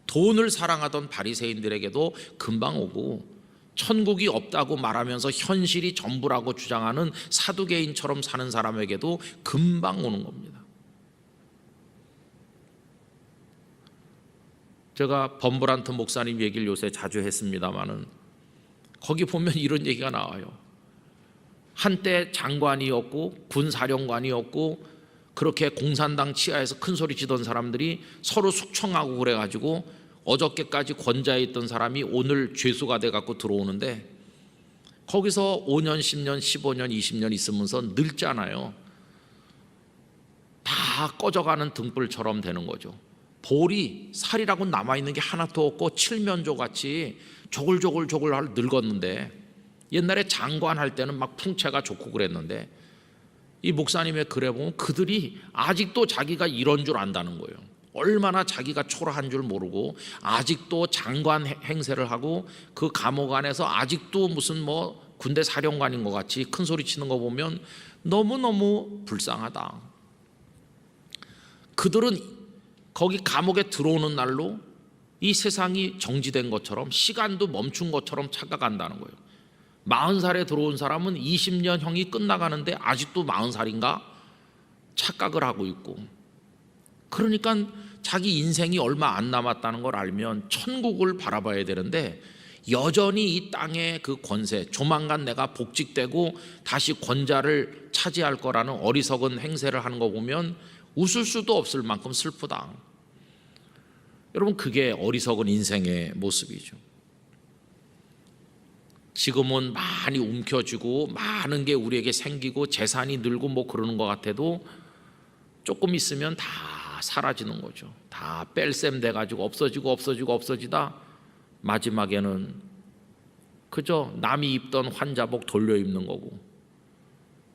돈을 사랑하던 바리새인들에게도 금방 오고, 천국이 없다고 말하면서 현실이 전부라고 주장하는 사두개인처럼 사는 사람에게도 금방 오는 겁니다. 제가 범브란트 목사님 얘기를 요새 자주 했습니다마는 거기 보면 이런 얘기가 나와요. 한때 장관이었고 군사령관이었고 그렇게 공산당 치하에서 큰 소리 치던 사람들이 서로 숙청하고 그래가지고 어저께까지 권자에 있던 사람이 오늘 죄수가 돼 갖고 들어오는데 거기서 5년, 10년, 15년, 20년 있으면서 늙잖아요. 다 꺼져가는 등불처럼 되는 거죠. 볼이 살이라고 남아있는 게 하나도 없고 칠면조같이 조글조글 늙었는데, 옛날에 장관할 때는 막 풍채가 좋고 그랬는데 이 목사님의 글에 보면 그들이 아직도 자기가 이런 줄 안다는 거예요. 얼마나 자기가 초라한 줄 모르고 아직도 장관 행세를 하고 그 감옥 안에서 아직도 무슨 뭐 군대 사령관인 것 같이 큰 소리 치는 거 보면 너무너무 불쌍하다. 그들은 거기 감옥에 들어오는 날로 이 세상이 정지된 것처럼, 시간도 멈춘 것처럼 착각한다는 거예요. 40살에 들어온 사람은 20년 형이 끝나가는데 아직도 40살인가 착각을 하고 있고, 그러니까 자기 인생이 얼마 안 남았다는 걸 알면 천국을 바라봐야 되는데 여전히 이 땅의 그 권세, 조만간 내가 복직되고 다시 권자를 차지할 거라는 어리석은 행세를 하는 거 보면 웃을 수도 없을 만큼 슬프다. 여러분, 그게 어리석은 인생의 모습이죠. 지금은 많이 움켜쥐고 많은 게 우리에게 생기고 재산이 늘고 뭐 그러는 것 같아도 조금 있으면 다 사라지는 거죠. 다 뺄셈 돼가지고 없어지다 마지막에는 그저 남이 입던 환자복 돌려 입는 거고,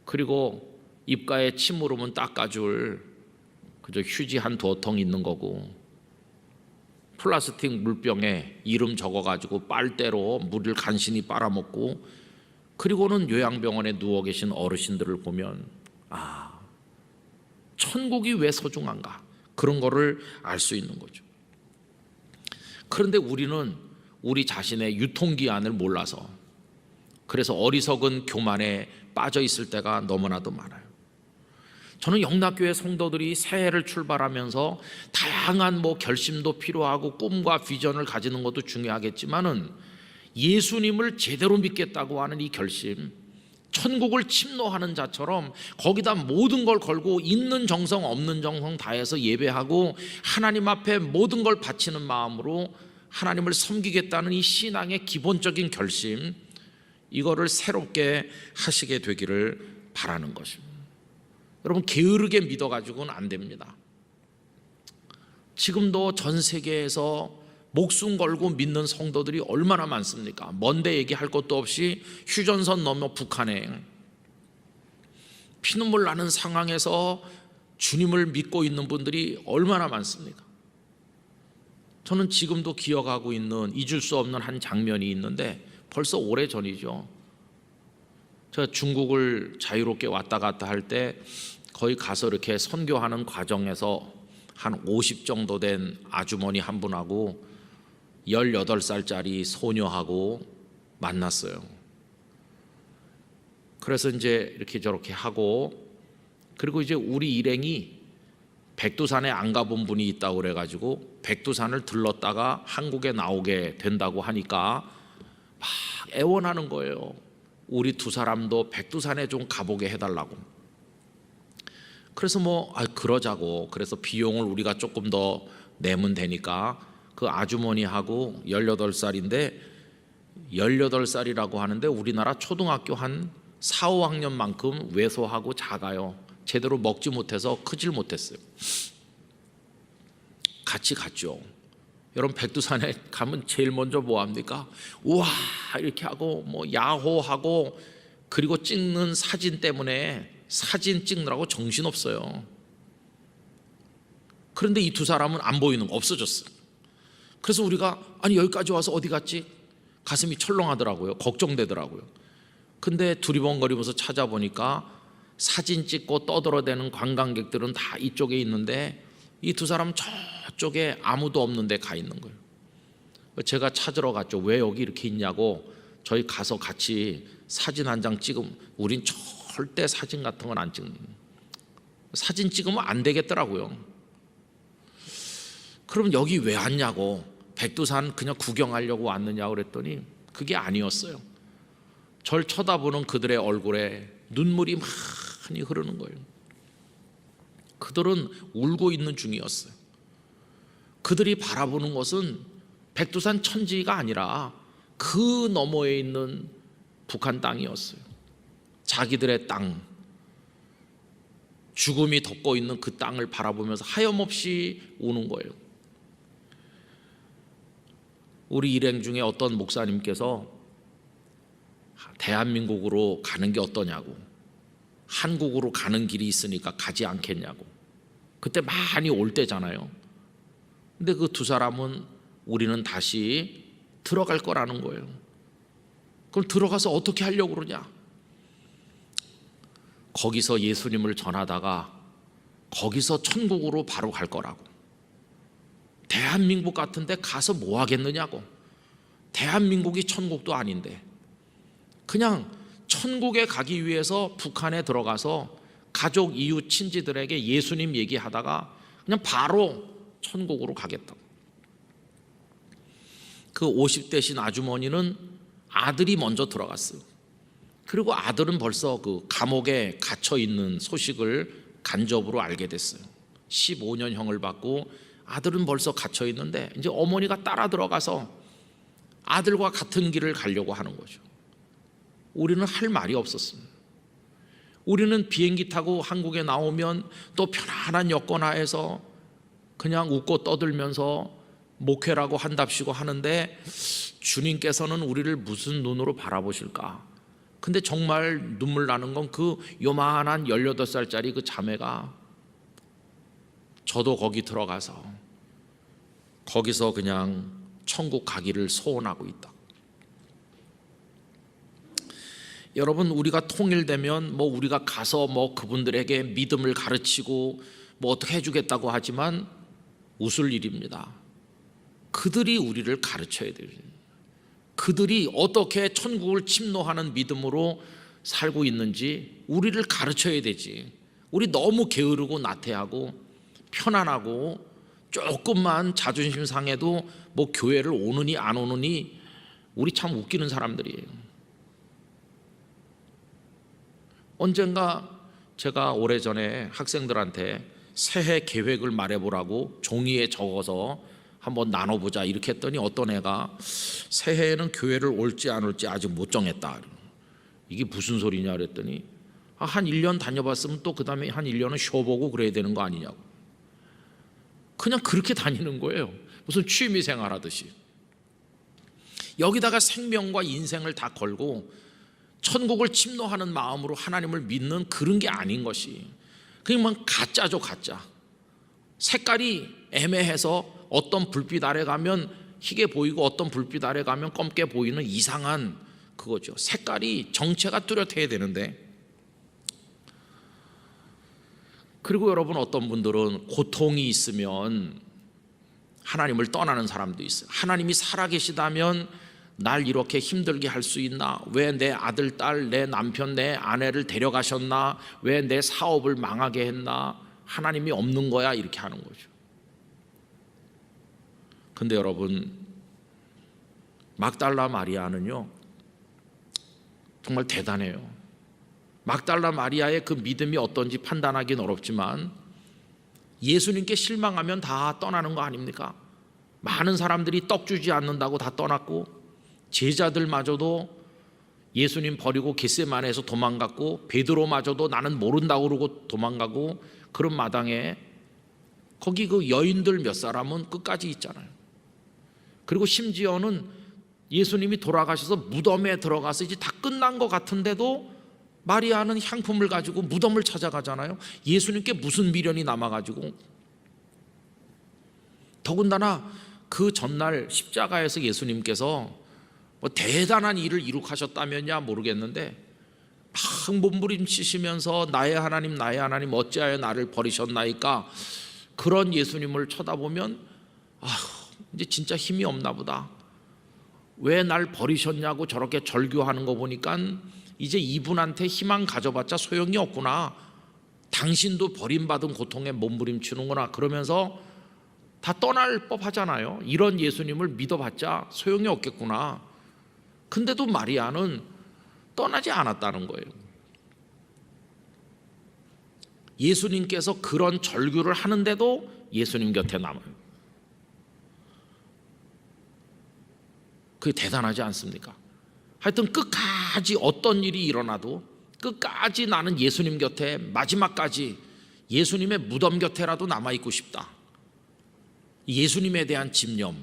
그리고 입가에 침 흐르면 닦아줄 그저 휴지 한 두어 통 있는 거고, 플라스틱 물병에 이름 적어가지고 빨대로 물을 간신히 빨아먹고, 그리고는 요양병원에 누워 계신 어르신들을 보면 천국이 왜 소중한가, 그런 거를 알 수 있는 거죠. 그런데 우리는 우리 자신의 유통기한을 몰라서 그래서 어리석은 교만에 빠져 있을 때가 너무나도 많아요. 저는 영락교회 성도들이 새해를 출발하면서 다양한 결심도 필요하고 꿈과 비전을 가지는 것도 중요하겠지만은 예수님을 제대로 믿겠다고 하는 이 결심, 천국을 침노하는 자처럼 거기다 모든 걸 걸고 있는 정성 없는 정성 다해서 예배하고 하나님 앞에 모든 걸 바치는 마음으로 하나님을 섬기겠다는 이 신앙의 기본적인 결심, 이거를 새롭게 하시게 되기를 바라는 것입니다. 여러분, 게으르게 믿어가지고는 안 됩니다. 지금도 전 세계에서 목숨 걸고 믿는 성도들이 얼마나 많습니까? 먼데 얘기할 것도 없이 휴전선 넘어 북한에 피눈물 나는 상황에서 주님을 믿고 있는 분들이 얼마나 많습니까? 저는 지금도 기억하고 있는 잊을 수 없는 한 장면이 있는데 벌써 오래전이죠. 제가 중국을 자유롭게 왔다 갔다 할 때 거기 가서 이렇게 선교하는 과정에서 한 50 정도 된 아주머니 한 분하고 18살짜리 소녀하고 만났어요. 그래서 이제 이렇게 저렇게 하고, 그리고 이제 우리 일행이 백두산에 안 가본 분이 있다고 그래가지고 백두산을 들렀다가 한국에 나오게 된다고 하니까 막 애원하는 거예요. 우리 두 사람도 백두산에 좀 가보게 해달라고. 그래서 그러자고. 그래서 비용을 우리가 조금 더 내면 되니까 그 아주머니하고 18살인데 18살이라고 하는데 우리나라 초등학교 한 4, 5학년만큼 왜소하고 작아요. 제대로 먹지 못해서 크질 못했어요. 같이 갔죠. 여러분, 백두산에 가면 제일 먼저 뭐 합니까? 우와 이렇게 하고 야호하고, 그리고 찍는 사진 때문에 사진 찍느라고 정신없어요. 그런데 이 두 사람은 안 보이는 거, 없어졌어요. 그래서 우리가 여기까지 와서 어디 갔지? 가슴이 철렁하더라고요. 걱정되더라고요. 근데 두리번거리면서 찾아보니까 사진 찍고 떠들어대는 관광객들은 다 이쪽에 있는데 이 두 사람은 저쪽에 아무도 없는 데 가 있는 거예요. 제가 찾으러 갔죠. 왜 여기 이렇게 있냐고. 저희 가서 같이 사진 한 장 찍으면, 우린 절대 사진 같은 건 안 찍는, 사진 찍으면 안 되겠더라고요. 그럼 여기 왜 왔냐고. 백두산 그냥 구경하려고 왔느냐고 그랬더니 그게 아니었어요. 절 쳐다보는 그들의 얼굴에 눈물이 많이 흐르는 거예요. 그들은 울고 있는 중이었어요. 그들이 바라보는 것은 백두산 천지가 아니라 그 너머에 있는 북한 땅이었어요. 자기들의 땅, 죽음이 덮고 있는 그 땅을 바라보면서 하염없이 우는 거예요. 우리 일행 중에 어떤 목사님께서 대한민국으로 가는 게 어떠냐고, 한국으로 가는 길이 있으니까 가지 않겠냐고. 그때 많이 올 때잖아요. 근데 그 두 사람은 우리는 다시 들어갈 거라는 거예요. 그럼 들어가서 어떻게 하려고 그러냐? 거기서 예수님을 전하다가 거기서 천국으로 바로 갈 거라고. 대한민국 같은데 가서 뭐 하겠느냐고. 대한민국이 천국도 아닌데 그냥 천국에 가기 위해서 북한에 들어가서 가족, 이웃, 친지들에게 예수님 얘기하다가 그냥 바로 천국으로 가겠다고. 그 50대신 아주머니는 아들이 먼저 들어갔어요. 그리고 아들은 벌써 그 감옥에 갇혀 있는 소식을 간접으로 알게 됐어요. 15년형을 받고 아들은 벌써 갇혀 있는데 이제 어머니가 따라 들어가서 아들과 같은 길을 가려고 하는 거죠. 우리는 할 말이 없었습니다. 우리는 비행기 타고 한국에 나오면 또 편안한 여건 하에서 그냥 웃고 떠들면서 목회라고 한답시고 하는데 주님께서는 우리를 무슨 눈으로 바라보실까? 근데 정말 눈물 나는 건 그 요만한 18살짜리 그 자매가 저도 거기 들어가서 거기서 그냥 천국 가기를 소원하고 있다. 여러분, 우리가 통일되면 뭐 우리가 가서 뭐 그분들에게 믿음을 가르치고 뭐 어떻게 해주겠다고 하지만 웃을 일입니다. 그들이 우리를 가르쳐야 돼요. 그들이 어떻게 천국을 침노하는 믿음으로 살고 있는지 우리를 가르쳐야 되지. 우리 너무 게으르고 나태하고 편안하고 조금만 자존심 상해도 뭐 교회를 오느니 안 오느니 우리 참 웃기는 사람들이에요. 언젠가 제가 오래전에 학생들한테 새해 계획을 말해보라고 종이에 적어서 한번 나눠보자 이렇게 했더니 어떤 애가 새해에는 교회를 올지 안 올지 아직 못 정했다. 이게 무슨 소리냐 그랬더니 한 1년 다녀봤으면 또 그 다음에 한 1년은 쉬어보고 그래야 되는 거 아니냐고. 그냥 그렇게 다니는 거예요. 무슨 취미생활 하듯이. 여기다가 생명과 인생을 다 걸고 천국을 침노하는 마음으로 하나님을 믿는 그런 게 아닌 것이, 그냥 가짜죠. 가짜. 색깔이 애매해서 어떤 불빛 아래 가면 희게 보이고 어떤 불빛 아래 가면 검게 보이는 이상한 그거죠. 색깔이 정체가 뚜렷해야 되는데. 그리고 여러분, 어떤 분들은 고통이 있으면 하나님을 떠나는 사람도 있어요. 하나님이 살아계시다면 날 이렇게 힘들게 할 수 있나? 왜 내 아들, 딸, 내 남편, 내 아내를 데려가셨나? 왜 내 사업을 망하게 했나? 하나님이 없는 거야? 이렇게 하는 거죠. 근데 여러분, 막달라 마리아는요 정말 대단해요. 막달라 마리아의 그 믿음이 어떤지 판단하기는 어렵지만 예수님께 실망하면 다 떠나는 거 아닙니까? 많은 사람들이 떡 주지 않는다고 다 떠났고, 제자들마저도 예수님 버리고 겟세마네에서 도망갔고, 베드로마저도 나는 모른다고 그러고 도망가고, 그런 마당에 거기 그 여인들 몇 사람은 끝까지 있잖아요. 그리고 심지어는 예수님이 돌아가셔서 무덤에 들어가서 이제 다 끝난 것 같은데도 마리아는 향품을 가지고 무덤을 찾아가잖아요. 예수님께 무슨 미련이 남아가지고. 더군다나 그 전날 십자가에서 예수님께서 뭐 대단한 일을 이룩하셨다면야 모르겠는데 막 몸부림치시면서 나의 하나님 어찌하여 나를 버리셨나이까, 그런 예수님을 쳐다보면 이제 진짜 힘이 없나 보다. 왜 날 버리셨냐고 저렇게 절규하는 거 보니까 이제 이분한테 희망 가져봤자 소용이 없구나. 당신도 버림받은 고통에 몸부림치는구나. 그러면서 다 떠날 법하잖아요. 이런 예수님을 믿어봤자 소용이 없겠구나. 근데도 마리아는 떠나지 않았다는 거예요. 예수님께서 그런 절규를 하는데도 예수님 곁에 남아요. 그게 대단하지 않습니까? 하여튼 끝까지 어떤 일이 일어나도 끝까지 나는 예수님 곁에, 마지막까지 예수님의 무덤 곁에라도 남아있고 싶다. 예수님에 대한 집념.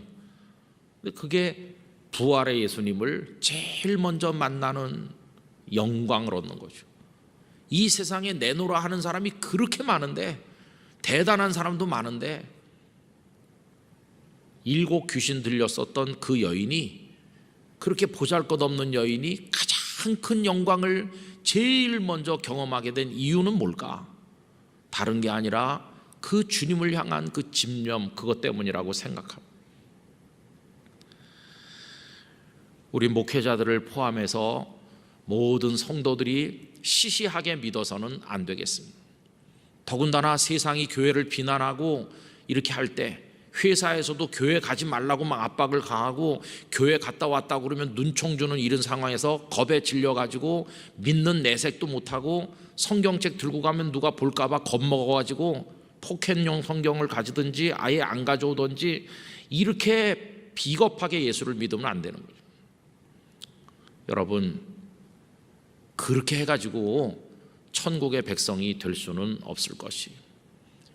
그게 부활의 예수님을 제일 먼저 만나는 영광을 얻는 거죠. 이 세상에 내놓으라 하는 사람이 그렇게 많은데, 대단한 사람도 많은데, 7 귀신 들렸었던 그 여인이, 그렇게 보잘것없는 여인이 가장 큰 영광을 제일 먼저 경험하게 된 이유는 뭘까? 다른 게 아니라 그 주님을 향한 그 집념, 그것 때문이라고 생각합니다. 우리 목회자들을 포함해서 모든 성도들이 시시하게 믿어서는 안 되겠습니다. 더군다나 세상이 교회를 비난하고 이렇게 할 때, 회사에서도 교회 가지 말라고 막 압박을 가하고 교회 갔다 왔다 그러면 눈총 주는 이런 상황에서 겁에 질려가지고 믿는 내색도 못하고, 성경책 들고 가면 누가 볼까봐 겁먹어가지고 포켓용 성경을 가지든지 아예 안 가져오든지, 이렇게 비겁하게 예수를 믿으면 안 되는 거죠. 여러분, 그렇게 해가지고 천국의 백성이 될 수는 없을 것이에요.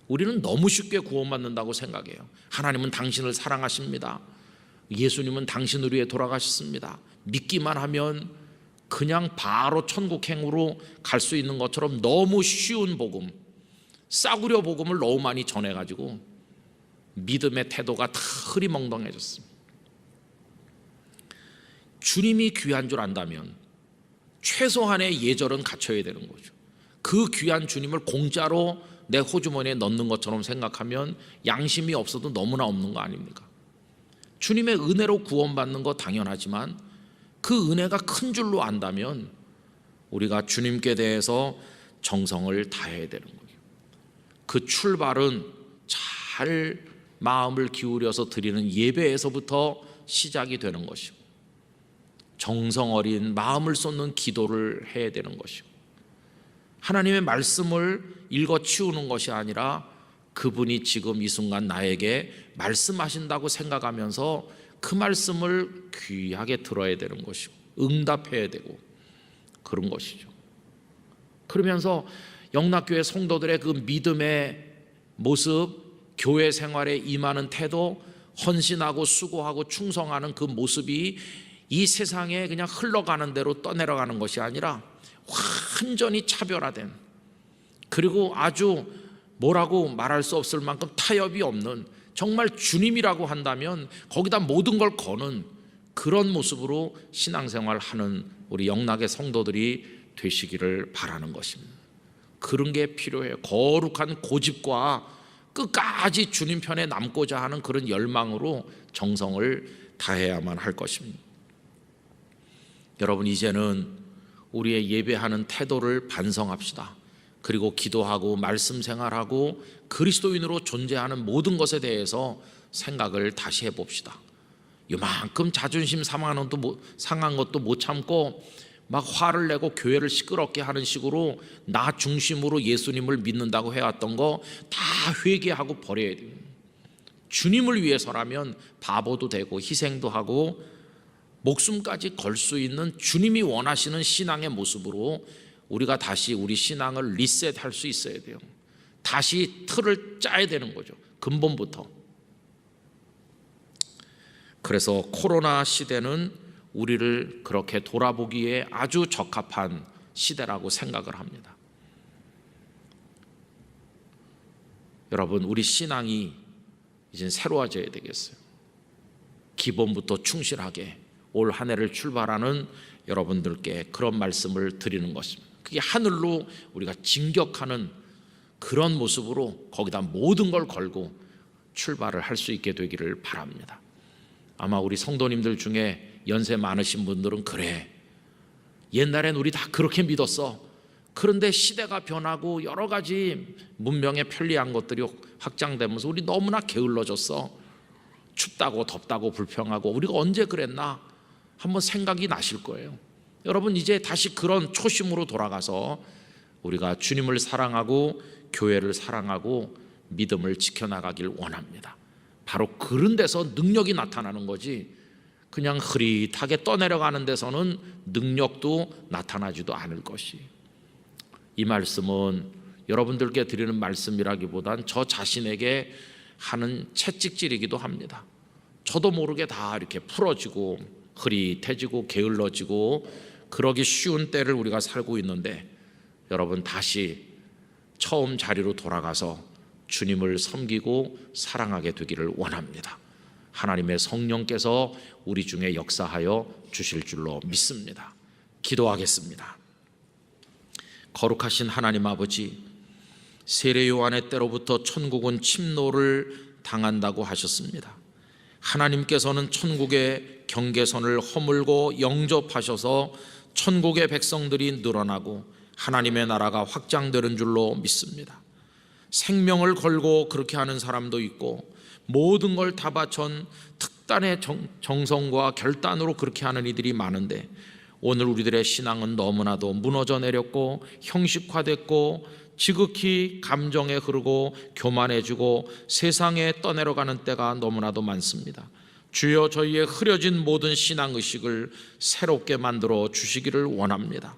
우리는 너무 쉽게 구원받는다고 생각해요. 하나님은 당신을 사랑하십니다. 예수님은 당신을 위해 돌아가셨습니다. 믿기만 하면 그냥 바로 천국행으로 갈 수 있는 것처럼 너무 쉬운 복음, 싸구려 복음을 너무 많이 전해가지고 믿음의 태도가 다 흐리멍덩해졌습니다. 주님이 귀한 줄 안다면 최소한의 예절은 갖춰야 되는 거죠. 그 귀한 주님을 공짜로 내 호주머니에 넣는 것처럼 생각하면 양심이 없어도 너무나 없는 거 아닙니까? 주님의 은혜로 구원받는 거 당연하지만 그 은혜가 큰 줄로 안다면 우리가 주님께 대해서 정성을 다해야 되는 거예요. 그 출발은 잘 마음을 기울여서 드리는 예배에서부터 시작이 되는 것이고, 정성 어린 마음을 쏟는 기도를 해야 되는 것이고, 하나님의 말씀을 읽어 치우는 것이 아니라 그분이 지금 이 순간 나에게 말씀하신다고 생각하면서 그 말씀을 귀하게 들어야 되는 것이고 응답해야 되고 그런 것이죠. 그러면서 영락교회 성도들의 그 믿음의 모습, 교회 생활에 임하는 태도, 헌신하고 수고하고 충성하는 그 모습이 이 세상에 그냥 흘러가는 대로 떠내려가는 것이 아니라 완전히 차별화된, 그리고 아주 뭐라고 말할 수 없을 만큼 타협이 없는, 정말 주님이라고 한다면 거기다 모든 걸 거는 그런 모습으로 신앙생활 하는 우리 영락의 성도들이 되시기를 바라는 것입니다. 그런 게 필요해요. 거룩한 고집과 끝까지 주님 편에 남고자 하는 그런 열망으로 정성을 다해야만 할 것입니다. 여러분, 이제는 우리의 예배하는 태도를 반성합시다. 그리고 기도하고 말씀 생활하고 그리스도인으로 존재하는 모든 것에 대해서 생각을 다시 해봅시다. 이만큼 자존심 상한 것도 못 참고 막 화를 내고 교회를 시끄럽게 하는 식으로 나 중심으로 예수님을 믿는다고 해왔던 거 다 회개하고 버려야 돼요. 주님을 위해서라면 바보도 되고 희생도 하고 목숨까지 걸 수 있는 주님이 원하시는 신앙의 모습으로 우리가 다시 우리 신앙을 리셋할 수 있어야 돼요. 다시 틀을 짜야 되는 거죠. 근본부터. 그래서 코로나 시대는 우리를 그렇게 돌아보기에 아주 적합한 시대라고 생각을 합니다. 여러분, 우리 신앙이 이제 새로워져야 되겠어요. 기본부터 충실하게 올 한 해를 출발하는 여러분들께 그런 말씀을 드리는 것입니다. 그게 하늘로 우리가 진격하는 그런 모습으로 거기다 모든 걸 걸고 출발을 할 수 있게 되기를 바랍니다. 아마 우리 성도님들 중에 연세 많으신 분들은 그래, 옛날엔 우리 다 그렇게 믿었어. 그런데 시대가 변하고 여러 가지 문명의 편리한 것들이 확장되면서 우리 너무나 게을러졌어. 춥다고 덥다고 불평하고 우리가 언제 그랬나 한번 생각이 나실 거예요. 여러분, 이제 다시 그런 초심으로 돌아가서 우리가 주님을 사랑하고 교회를 사랑하고 믿음을 지켜나가길 원합니다. 바로 그런 데서 능력이 나타나는 거지, 그냥 흐릿하게 떠내려가는 데서는 능력도 나타나지도 않을 것이. 이 말씀은 여러분들께 드리는 말씀이라기보단 저 자신에게 하는 채찍질이기도 합니다. 저도 모르게 다 이렇게 풀어지고 흐릿해지고 게을러지고 그러기 쉬운 때를 우리가 살고 있는데, 여러분 다시 처음 자리로 돌아가서 주님을 섬기고 사랑하게 되기를 원합니다. 하나님의 성령께서 우리 중에 역사하여 주실 줄로 믿습니다. 기도하겠습니다. 거룩하신 하나님 아버지, 세례 요한의 때로부터 천국은 침노를 당한다고 하셨습니다. 하나님께서는 천국의 경계선을 허물고 영접하셔서 천국의 백성들이 늘어나고 하나님의 나라가 확장되는 줄로 믿습니다. 생명을 걸고 그렇게 하는 사람도 있고 모든 걸 다 바친 특단의 정성과 결단으로 그렇게 하는 이들이 많은데, 오늘 우리들의 신앙은 너무나도 무너져 내렸고 형식화됐고 지극히 감정에 흐르고 교만해지고 세상에 떠내려가는 때가 너무나도 많습니다. 주여, 저희의 흐려진 모든 신앙의식을 새롭게 만들어 주시기를 원합니다.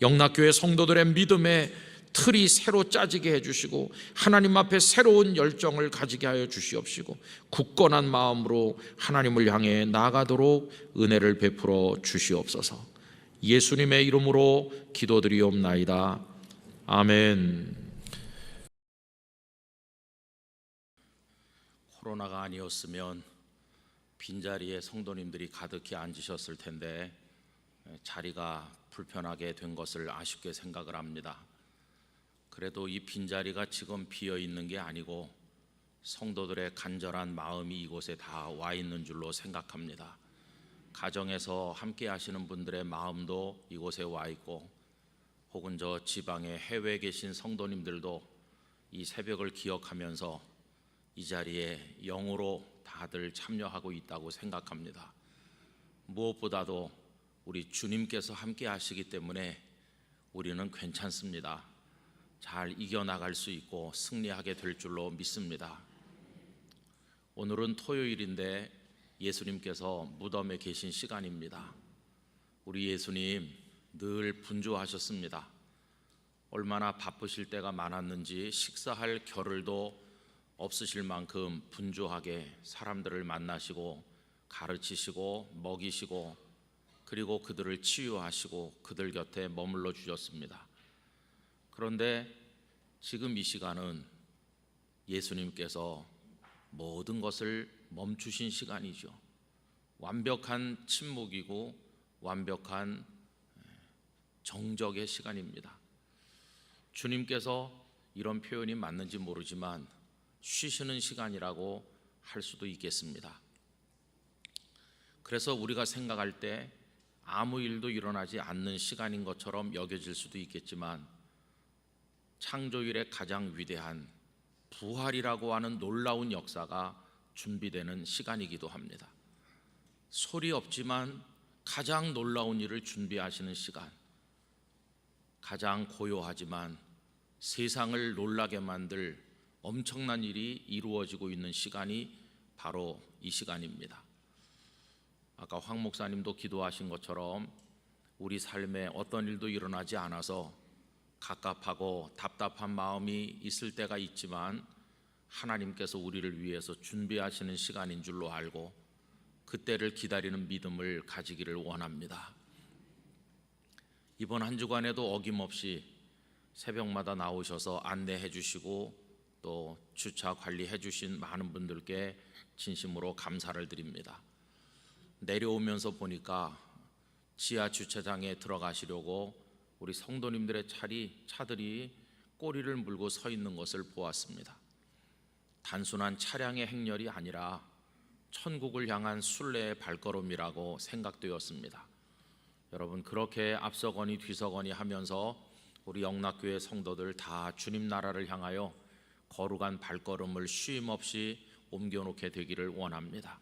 영락교회 성도들의 믿음의 틀이 새로 짜지게 해주시고 하나님 앞에 새로운 열정을 가지게 하여 주시옵시고 굳건한 마음으로 하나님을 향해 나아가도록 은혜를 베풀어 주시옵소서. 예수님의 이름으로 기도드리옵나이다. 아멘. 코로나가 아니었으면 빈자리에 성도님들이 가득히 앉으셨을 텐데 자리가 불편하게 된 것을 아쉽게 생각을 합니다. 그래도 이 빈자리가 지금 비어 있는 게 아니고 성도들의 간절한 마음이 이곳에 다 와 있는 줄로 생각합니다. 가정에서 함께 하시는 분들의 마음도 이곳에 와 있고, 혹은 저 지방에 해외에 계신 성도님들도 이 새벽을 기억하면서 이 자리에 영으로 다들 참여하고 있다고 생각합니다. 무엇보다도 우리 주님께서 함께 하시기 때문에 우리는 괜찮습니다. 잘 이겨나갈 수 있고 승리하게 될 줄로 믿습니다. 오늘은 토요일인데 예수님께서 무덤에 계신 시간입니다. 우리 예수님 늘 분주하셨습니다. 얼마나 바쁘실 때가 많았는지 식사할 겨를도 없으실 만큼 분주하게 사람들을 만나시고 가르치시고 먹이시고 그리고 그들을 치유하시고 그들 곁에 머물러 주셨습니다. 그런데 지금 이 시간은 예수님께서 모든 것을 멈추신 시간이죠. 완벽한 침묵이고 완벽한 정적의 시간입니다. 주님께서 이런 표현이 맞는지 모르지만 쉬시는 시간이라고 할 수도 있겠습니다. 그래서 우리가 생각할 때 아무 일도 일어나지 않는 시간인 것처럼 여겨질 수도 있겠지만, 창조일의 가장 위대한 부활이라고 하는 놀라운 역사가 준비되는 시간이기도 합니다. 소리 없지만 가장 놀라운 일을 준비하시는 시간, 가장 고요하지만 세상을 놀라게 만들 엄청난 일이 이루어지고 있는 시간이 바로 이 시간입니다. 아까 황 목사님도 기도하신 것처럼 우리 삶에 어떤 일도 일어나지 않아서 갑갑하고 답답한 마음이 있을 때가 있지만, 하나님께서 우리를 위해서 준비하시는 시간인 줄로 알고 그때를 기다리는 믿음을 가지기를 원합니다. 이번 한 주간에도 어김없이 새벽마다 나오셔서 안내해 주시고 또 주차 관리해 주신 많은 분들께 진심으로 감사를 드립니다. 내려오면서 보니까 지하 주차장에 들어가시려고 우리 성도님들의 차들이 꼬리를 물고 서 있는 것을 보았습니다. 단순한 차량의 행렬이 아니라 천국을 향한 순례의 발걸음이라고 생각되었습니다. 여러분, 그렇게 앞서거니 뒤서거니 하면서 우리 영락교회 성도들 다 주님 나라를 향하여 거룩한 발걸음을 쉼없이 옮겨놓게 되기를 원합니다.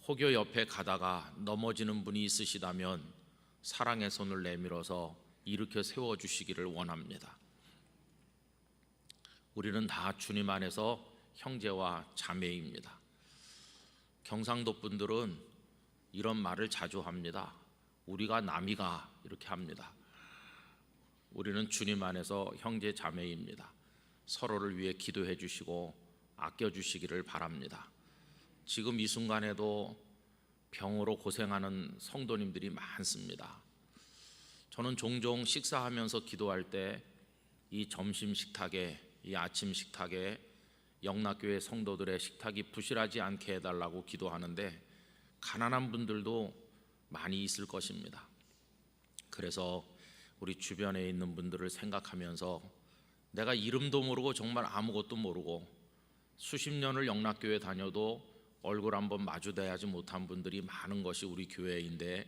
혹여 옆에 가다가 넘어지는 분이 있으시다면 사랑의 손을 내밀어서 일으켜 세워주시기를 원합니다. 우리는 다 주님 안에서 형제와 자매입니다. 경상도 분들은 이런 말을 자주 합니다. 우리가 남이가 이렇게 합니다. 우리는 주님 안에서 형제 자매입니다. 서로를 위해 기도해 주시고 아껴 주시기를 바랍니다. 지금 이 순간에도 병으로 고생하는 성도님들이 많습니다. 저는 종종 식사하면서 기도할 때 이 점심 식탁에, 이 아침 식탁에 영락교회 성도들의 식탁이 부실하지 않게 해달라고 기도하는데 가난한 분들도 많이 있을 것입니다. 그래서 우리 주변에 있는 분들을 생각하면서 내가 이름도 모르고 정말 아무것도 모르고 수십 년을 영락교회 다녀도 얼굴 한번 마주대하지 못한 분들이 많은 것이 우리 교회인데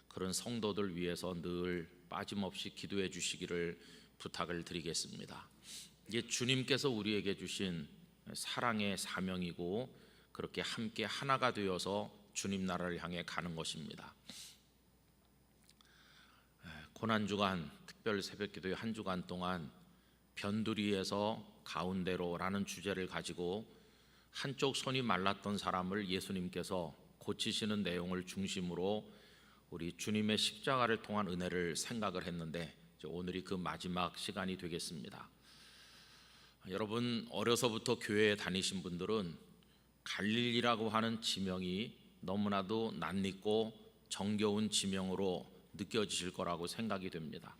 그런 성도들 위해서 늘 빠짐없이 기도해 주시기를 부탁을 드리겠습니다. 이게 주님께서 우리에게 주신 사랑의 사명이고 그렇게 함께 하나가 되어서 주님 나라를 향해 가는 것입니다. 고난주간 특별 새벽기도의 한 주간 동안 변두리에서 가운데로라는 주제를 가지고 한쪽 손이 말랐던 사람을 예수님께서 고치시는 내용을 중심으로 우리 주님의 십자가를 통한 은혜를 생각을 했는데 오늘이 그 마지막 시간이 되겠습니다. 여러분 어려서부터 교회에 다니신 분들은 갈릴리라고 하는 지명이 너무나도 낯익고 정겨운 지명으로 느껴지실 거라고 생각이 됩니다.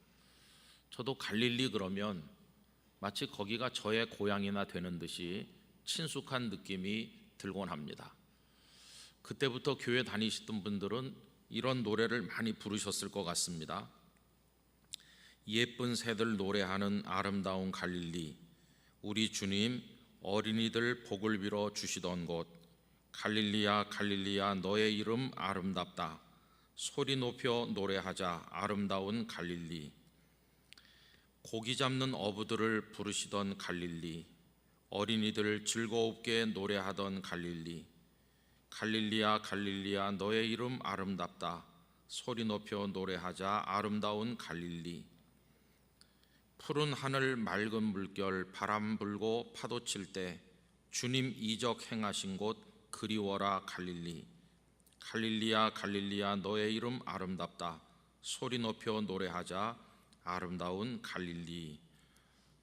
저도 갈릴리 그러면 마치 거기가 저의 고향이나 되는 듯이 친숙한 느낌이 들곤 합니다. 그때부터 교회 다니시던 분들은 이런 노래를 많이 부르셨을 것 같습니다. 예쁜 새들 노래하는 아름다운 갈릴리, 우리 주님 어린이들 복을 빌어 주시던 곳, 갈릴리야 갈릴리야 너의 이름 아름답다, 소리 높여 노래하자 아름다운 갈릴리. 고기 잡는 어부들을 부르시던 갈릴리, 어린이들 즐거웁게 노래하던 갈릴리, 갈릴리야 갈릴리야 너의 이름 아름답다, 소리 높여 노래하자 아름다운 갈릴리. 푸른 하늘 맑은 물결 바람 불고 파도 칠 때 주님 이적 행하신 곳 그리워라 갈릴리, 갈릴리야 갈릴리야 너의 이름 아름답다, 소리 높여 노래하자 아름다운 갈릴리.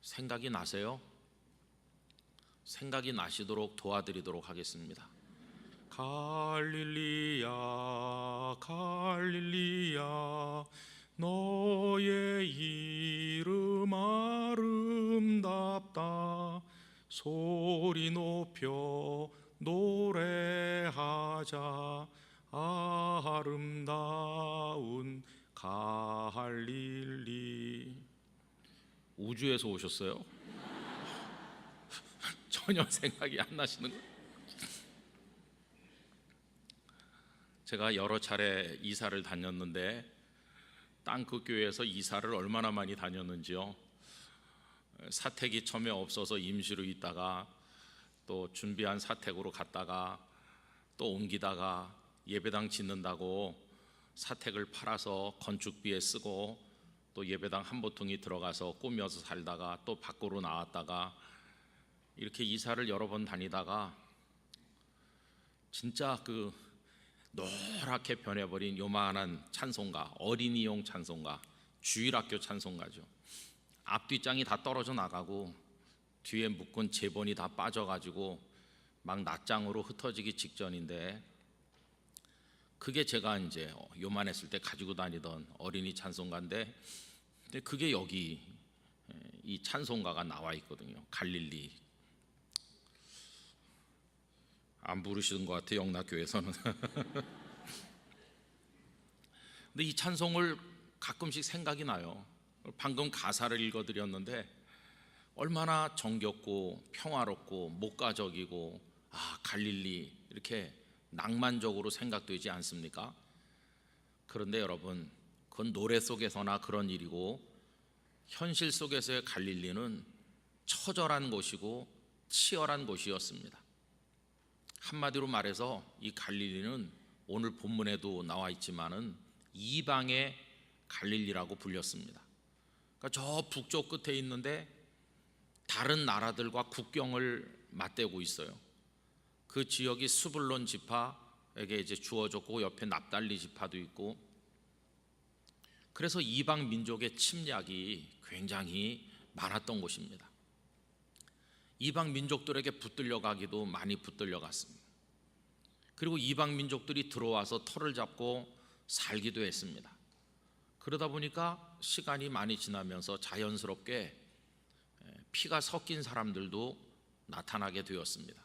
생각이 나세요? 생각이 나시도록 도와드리도록 하겠습니다. 갈릴리야 갈릴리야 너의 이름 아름답다, 소리 높여 노래하자 아름다운 갈릴리. 우주에서 오셨어요? 전혀 생각이 안 나시는 거예요? 제가 여러 차례 이사를 다녔는데 땅끝 교회에서 이사를 얼마나 많이 다녔는지요. 사택이 처음에 없어서 임시로 있다가 또 준비한 사택으로 갔다가 또 옮기다가 예배당 짓는다고 사택을 팔아서 건축비에 쓰고 또 예배당 한 보통이 들어가서 꾸며서 살다가 또 밖으로 나왔다가 이렇게 이사를 여러 번 다니다가 진짜 그 노랗게 변해버린 요만한 찬송가, 어린이용 찬송가, 주일학교 찬송가죠. 앞뒷장이 다 떨어져 나가고 뒤에 묶은 제본이 다 빠져가지고 막 낱장으로 흩어지기 직전인데 그게 제가 이제 요만했을 때 가지고 다니던 어린이 찬송가인데 근데 그게 여기 이 찬송가가 나와 있거든요. 갈릴리. 안 부르시는 것 같아요, 영락교회에서는. 근데 이 찬송을 가끔씩 생각이 나요. 방금 가사를 읽어드렸는데 얼마나 정겹고 평화롭고 목가적이고 갈릴리 이렇게 낭만적으로 생각되지 않습니까? 그런데 여러분, 그건 노래 속에서나 그런 일이고 현실 속에서의 갈릴리는 처절한 곳이고 치열한 곳이었습니다. 한마디로 말해서 이 갈릴리는 오늘 본문에도 나와 있지만은 이방의 갈릴리라고 불렸습니다. 그러니까 저 북쪽 끝에 있는데 다른 나라들과 국경을 맞대고 있어요. 그 지역이 스불론 지파, 이제 주어졌고 옆에 납달리 지파도 있고, 그래서 이방 민족의 침략이 굉장히 많았던 곳입니다. 이방 민족들에게 붙들려 가기도 많이 붙들려 갔습니다. 그리고 이방 민족들이 들어와서 털을 잡고 살기도 했습니다. 그러다 보니까 시간이 많이 지나면서 자연스럽게 피가 섞인 사람들도 나타나게 되었습니다.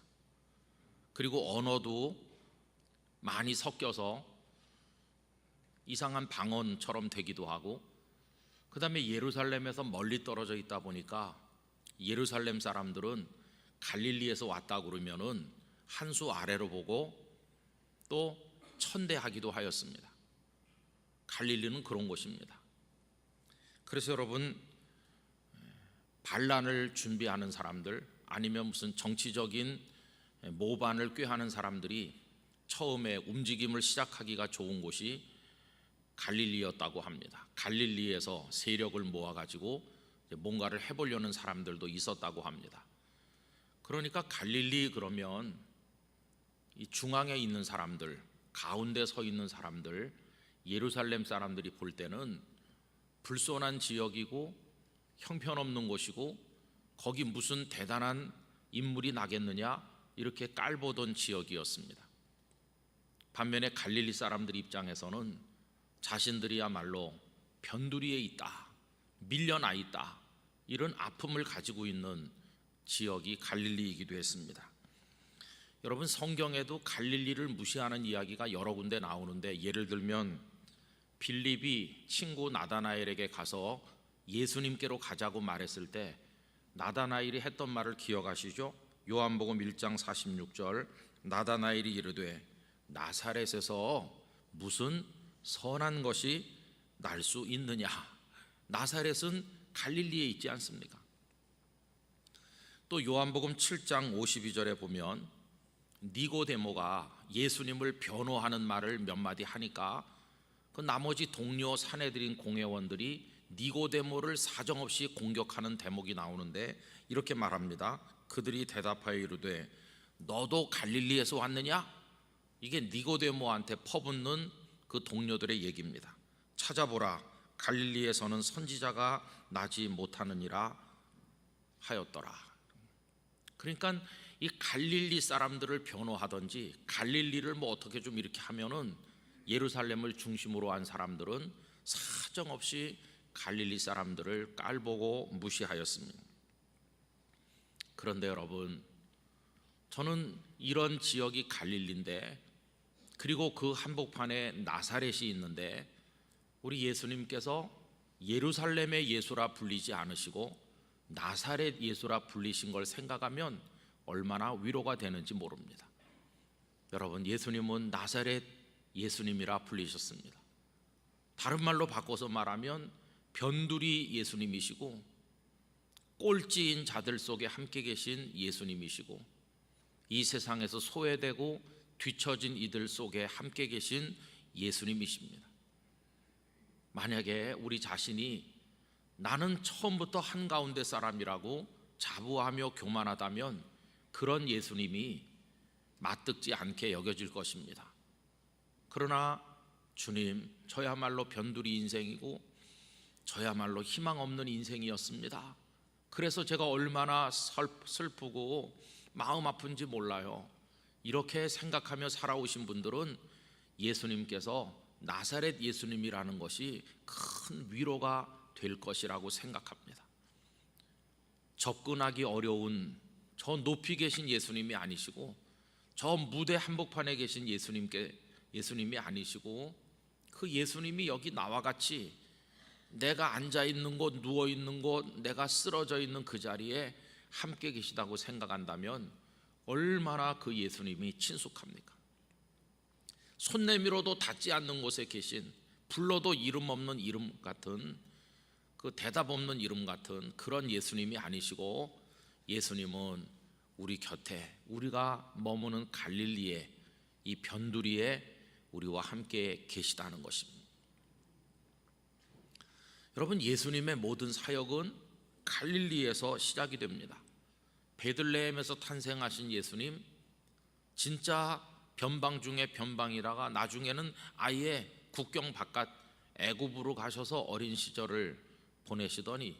그리고 언어도 많이 섞여서 이상한 방언처럼 되기도 하고, 그 다음에 예루살렘에서 멀리 떨어져 있다 보니까 예루살렘 사람들은 갈릴리에서 왔다 그러면은 한 수 아래로 보고 또 천대하기도 하였습니다. 갈릴리는 그런 곳입니다. 그래서 여러분, 반란을 준비하는 사람들, 아니면 무슨 정치적인 모반을 꾀하는 사람들이 처음에 움직임을 시작하기가 좋은 곳이 갈릴리였다고 합니다. 갈릴리에서 세력을 모아가지고 뭔가를 해보려는 사람들도 있었다고 합니다. 그러니까 갈릴리 그러면 이 중앙에 있는 사람들, 가운데 서 있는 사람들, 예루살렘 사람들이 볼 때는 불손한 지역이고 형편없는 곳이고 거기 무슨 대단한 인물이 나겠느냐, 이렇게 깔보던 지역이었습니다. 반면에 갈릴리 사람들 입장에서는 자신들이야말로 변두리에 있다, 밀려나 있다, 이런 아픔을 가지고 있는 지역이 갈릴리이기도 했습니다. 여러분, 성경에도 갈릴리를 무시하는 이야기가 여러 군데 나오는데, 예를 들면 빌립이 친구 나다나엘에게 가서 예수님께로 가자고 말했을 때 나다나엘이 했던 말을 기억하시죠? 요한복음 1장 46절, 나다나엘이 이르되 나사렛에서 무슨 선한 것이 날 수 있느냐. 나사렛은 갈릴리에 있지 않습니까? 또 요한복음 7장 52절에 보면 니고데모가 예수님을 변호하는 말을 몇 마디 하니까 그 나머지 동료 사내들인 공회원들이 니고데모를 사정없이 공격하는 대목이 나오는데, 이렇게 말합니다. 그들이 대답하여 이르되 너도 갈릴리에서 왔느냐? 이게 니고데모한테 퍼붓는 그 동료들의 얘기입니다. 찾아보라, 갈릴리에서는 선지자가 나지 못하느니라 하였더라. 그러니까 이 갈릴리 사람들을 변호하든지 갈릴리를 뭐 어떻게 좀 이렇게 하면은 예루살렘을 중심으로 한 사람들은 사정없이 갈릴리 사람들을 깔보고 무시하였습니다. 그런데 여러분, 저는 이런 지역이 갈릴리인데, 그리고 그 한복판에 나사렛이 있는데 우리 예수님께서 예루살렘의 예수라 불리지 않으시고 나사렛 예수라 불리신 걸 생각하면 얼마나 위로가 되는지 모릅니다. 여러분, 예수님은 나사렛 예수님이라 불리셨습니다. 다른 말로 바꿔서 말하면 변두리 예수님이시고 꼴찌인 자들 속에 함께 계신 예수님이시고 이 세상에서 소외되고 뒤처진 이들 속에 함께 계신 예수님이십니다. 만약에 우리 자신이 나는 처음부터 한가운데 사람이라고 자부하며 교만하다면 그런 예수님이 맞듣지 않게 여겨질 것입니다. 그러나 주님, 저야말로 변두리 인생이고 저야말로 희망 없는 인생이었습니다. 그래서 제가 얼마나 슬프고 마음 아픈지 몰라요. 이렇게 생각하며 살아오신 분들은 예수님께서 나사렛 예수님이라는 것이 큰 위로가 될 것이라고 생각합니다. 접근하기 어려운 저 높이 계신 예수님이 아니시고 저 무대 한복판에 계신 예수님이 아니시고 그 예수님이 여기 나와 같이 내가 앉아 있는 곳, 누워 있는 곳, 내가 쓰러져 있는 그 자리에 함께 계시다고 생각한다면 얼마나 그 예수님이 친숙합니까? 손 내밀어도 닿지 않는 곳에 계신, 불러도 이름 없는 이름 같은, 그 대답 없는 이름 같은 그런 예수님이 아니시고 예수님은 우리 곁에, 우리가 머무는 갈릴리에, 이 변두리에 우리와 함께 계시다는 것입니다. 여러분, 예수님의 모든 사역은 갈릴리에서 시작이 됩니다. 베들레헴에서 탄생하신 예수님, 진짜 변방 중에 변방이라가 나중에는 아예 국경 바깥 애굽으로 가셔서 어린 시절을 보내시더니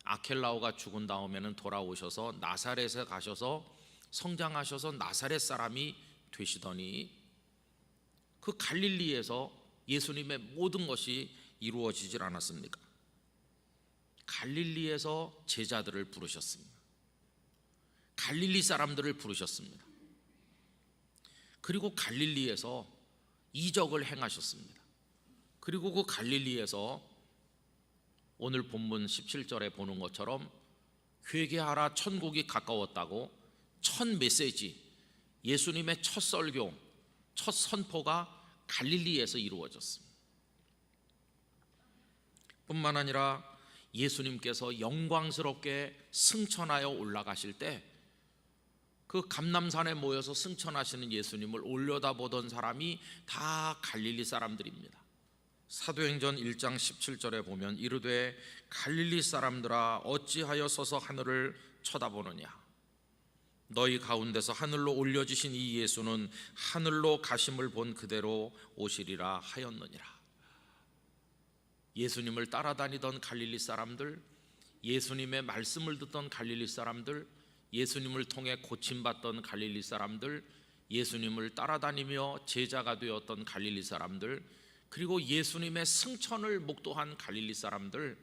아켈라오가 죽은 다음에는 돌아오셔서 나사렛에 가셔서 성장하셔서 나사렛 사람이 되시더니 그 갈릴리에서 예수님의 모든 것이 이루어지질 않았습니까? 갈릴리에서 제자들을 부르셨습니다. 갈릴리 사람들을 부르셨습니다. 그리고 갈릴리에서 이적을 행하셨습니다. 그리고 그 갈릴리에서 오늘 본문 17절에 보는 것처럼 회개하라 천국이 가까웠다고 첫 메시지, 예수님의 첫 설교, 첫 선포가 갈릴리에서 이루어졌습니다. 뿐만 아니라 예수님께서 영광스럽게 승천하여 올라가실 때 그 감람산에 모여서 승천하시는 예수님을 올려다보던 사람이 다 갈릴리 사람들입니다. 사도행전 1장 17절에 보면 이르되 갈릴리 사람들아 어찌하여 서서 하늘을 쳐다보느냐, 너희 가운데서 하늘로 올려지신 이 예수는 하늘로 가심을 본 그대로 오시리라 하였느니라. 예수님을 따라다니던 갈릴리 사람들, 예수님의 말씀을 듣던 갈릴리 사람들, 예수님을 통해 고침받던 갈릴리 사람들, 예수님을 따라다니며 제자가 되었던 갈릴리 사람들, 그리고 예수님의 승천을 목도한 갈릴리 사람들,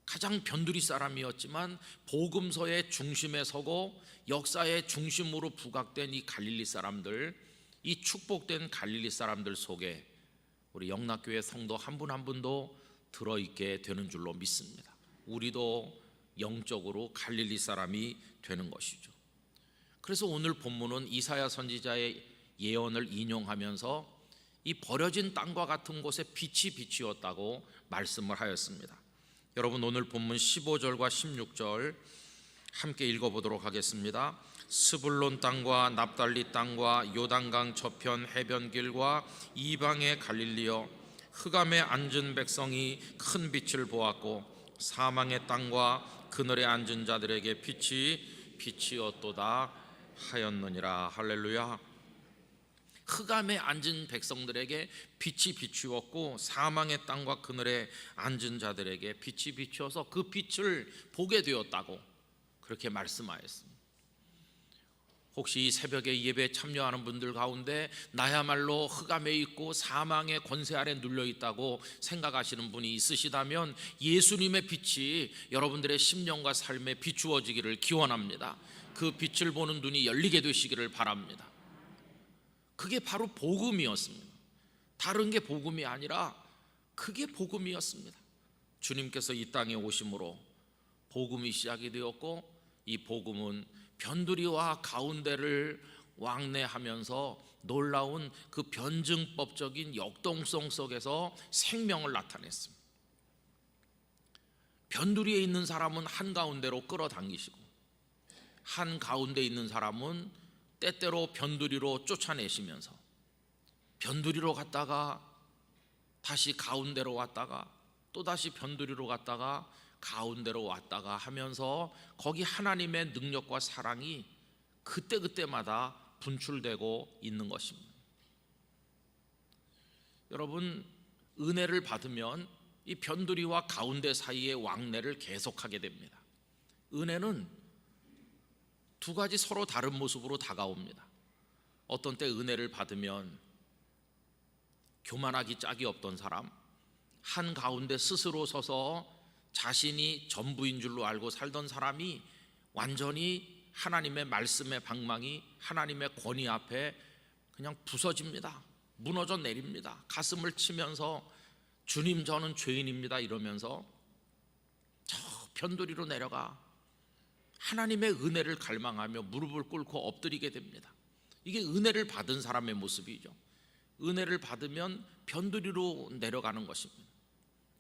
가장 변두리 사람이었지만 복음서의 중심에 서고 역사의 중심으로 부각된 이 갈릴리 사람들, 이 축복된 갈릴리 사람들 속에 우리 영락교회 성도 한 분 한 분도 들어있게 되는 줄로 믿습니다. 우리도 영적으로 갈릴리 사람이 되는 것이죠. 그래서 오늘 본문은 이사야 선지자의 예언을 인용하면서 이 버려진 땅과 같은 곳에 빛이 비치었다고 말씀을 하였습니다. 여러분, 오늘 본문 15절과 16절 함께 읽어보도록 하겠습니다. 스불론 땅과 납달리 땅과 요단강 저편 해변길과 이방의 갈릴리여, 흑암에 앉은 백성이 큰 빛을 보았고 사망의 땅과 그늘에 앉은 자들에게 빛이 비치었도다 하였느니라. 할렐루야. 흑암에 앉은 백성들에게 빛이 비추었고 사망의 땅과 그늘에 앉은 자들에게 빛이 비추어서 그 빛을 보게 되었다고 그렇게 말씀하였습니다. 혹시 이 새벽에 예배에 참여하는 분들 가운데 나야말로 흑암에 있고 사망의 권세 아래 눌려 있다고 생각하시는 분이 있으시다면 예수님의 빛이 여러분들의 심령과 삶에 비추어지기를 기원합니다. 그 빛을 보는 눈이 열리게 되시기를 바랍니다. 그게 바로 복음이었습니다. 다른 게 복음이 아니라 그게 복음이었습니다. 주님께서 이 땅에 오심으로 복음이 시작이 되었고, 이 복음은 변두리와 가운데를 왕래하면서 놀라운 그 변증법적인 역동성 속에서 생명을 나타냈습니다. 변두리에 있는 사람은 한가운데로 끌어당기시고 한가운데 있는 사람은 때때로 변두리로 쫓아내시면서 변두리로 갔다가 다시 가운데로 왔다가 또다시 변두리로 갔다가 가운데로 왔다가 하면서 거기 하나님의 능력과 사랑이 그때그때마다 분출되고 있는 것입니다. 여러분, 은혜를 받으면 이 변두리와 가운데 사이의 왕래를 계속하게 됩니다. 은혜는 두 가지 서로 다른 모습으로 다가옵니다. 어떤 때 은혜를 받으면 교만하기 짝이 없던 사람, 한가운데 스스로 서서 자신이 전부인 줄로 알고 살던 사람이 완전히 하나님의 말씀의 방망이, 하나님의 권위 앞에 그냥 부서집니다. 무너져 내립니다. 가슴을 치면서 주님, 저는 죄인입니다 이러면서 저 변두리로 내려가 하나님의 은혜를 갈망하며 무릎을 꿇고 엎드리게 됩니다. 이게 은혜를 받은 사람의 모습이죠. 은혜를 받으면 변두리로 내려가는 것입니다.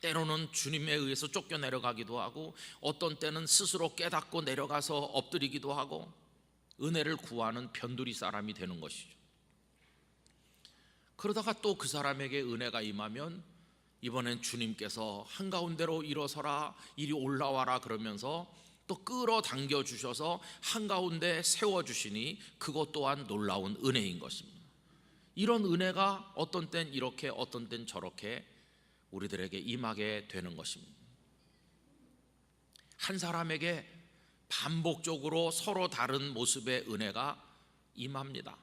때로는 주님에 의해서 쫓겨 내려가기도 하고 어떤 때는 스스로 깨닫고 내려가서 엎드리기도 하고 은혜를 구하는 변두리 사람이 되는 것이죠. 그러다가 또 그 사람에게 은혜가 임하면 이번엔 주님께서 한가운데로 일어서라, 이리 올라와라 그러면서 또 끌어당겨 주셔서 한가운데 세워주시니 그것 또한 놀라운 은혜인 것입니다. 이런 은혜가 어떤 땐 이렇게 어떤 땐 저렇게 우리들에게 임하게 되는 것입니다. 한 사람에게 반복적으로 서로 다른 모습의 은혜가 임합니다.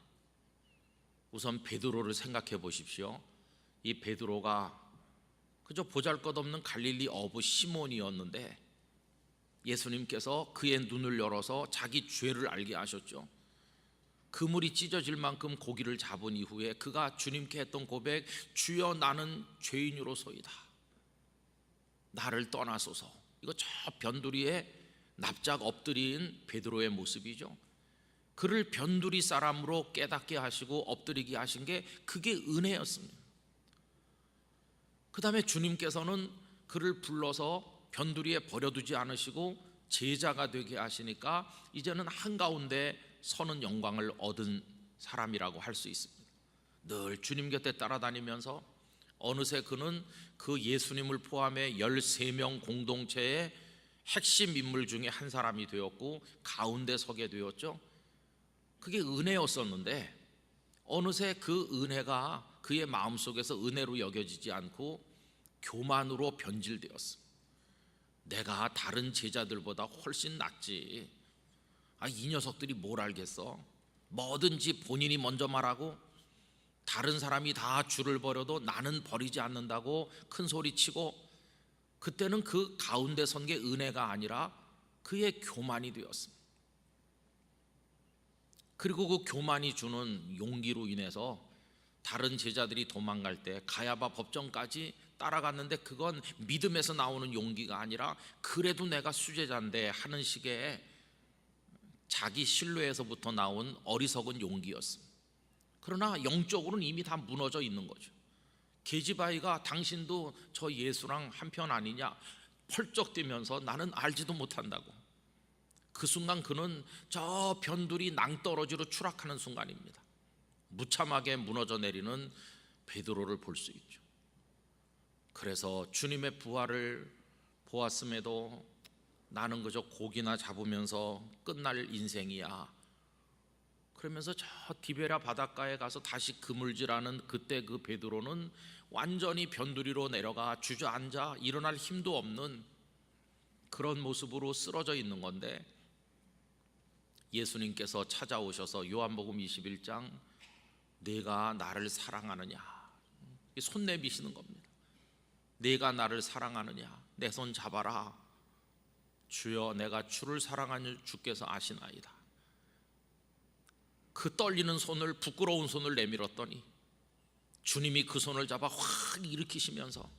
우선 베드로를 생각해 보십시오. 이 베드로가 그저 보잘것없는 갈릴리 어부 시몬이었는데 예수님께서 그의 눈을 열어서 자기 죄를 알게 하셨죠. 그물이 찢어질 만큼 고기를 잡은 이후에 그가 주님께 했던 고백, 주여 나는 죄인으로소이다, 나를 떠나소서. 이거 저 변두리에 납작 엎드린 베드로의 모습이죠. 그를 변두리 사람으로 깨닫게 하시고 엎드리게 하신 게 그게 은혜였습니다. 그 다음에 주님께서는 그를 불러서 변두리에 버려두지 않으시고 제자가 되게 하시니까 이제는 한가운데 서는 영광을 얻은 사람이라고 할 수 있습니다. 늘 주님 곁에 따라다니면서 어느새 그는 그 예수님을 포함해 13명 공동체의 핵심 인물 중에 한 사람이 되었고 가운데 서게 되었죠. 그게 은혜였었는데 어느새 그 은혜가 그의 마음속에서 은혜로 여겨지지 않고 교만으로 변질되었습니다. 내가 다른 제자들보다 훨씬 낫지, 이 녀석들이 뭘 알겠어, 뭐든지 본인이 먼저 말하고 다른 사람이 다 줄을 버려도 나는 버리지 않는다고 큰 소리치고, 그때는 그 가운데 선 게 은혜가 아니라 그의 교만이 되었습니다. 그리고 그 교만이 주는 용기로 인해서 다른 제자들이 도망갈 때 가야바 법정까지 따라갔는데 그건 믿음에서 나오는 용기가 아니라 그래도 내가 수제자인데 하는 식의 자기 신뢰에서부터 나온 어리석은 용기였습니다. 그러나 영적으로는 이미 다 무너져 있는 거죠. 계집아이가 당신도 저 예수랑 한편 아니냐 펄쩍 뛰면서 나는 알지도 못한다고. 그 순간 그는 저 변두리 낭떠러지로 추락하는 순간입니다. 무참하게 무너져 내리는 베드로를 볼 수 있죠. 그래서 주님의 부활을 보았음에도 나는 그저 고기나 잡으면서 끝날 인생이야, 그러면서 저 디베랴 바닷가에 가서 다시 그물질하는 그때 그 베드로는 완전히 변두리로 내려가 주저앉아 일어날 힘도 없는 그런 모습으로 쓰러져 있는 건데, 예수님께서 찾아오셔서 요한복음 21장 내가 나를 사랑하느냐, 손 내미시는 겁니다. 내가 나를 사랑하느냐, 내 손 잡아라. 주여 내가 주를 사랑하는 주께서 아시나이다. 그 떨리는 손을, 부끄러운 손을 내밀었더니 주님이 그 손을 잡아 확 일으키시면서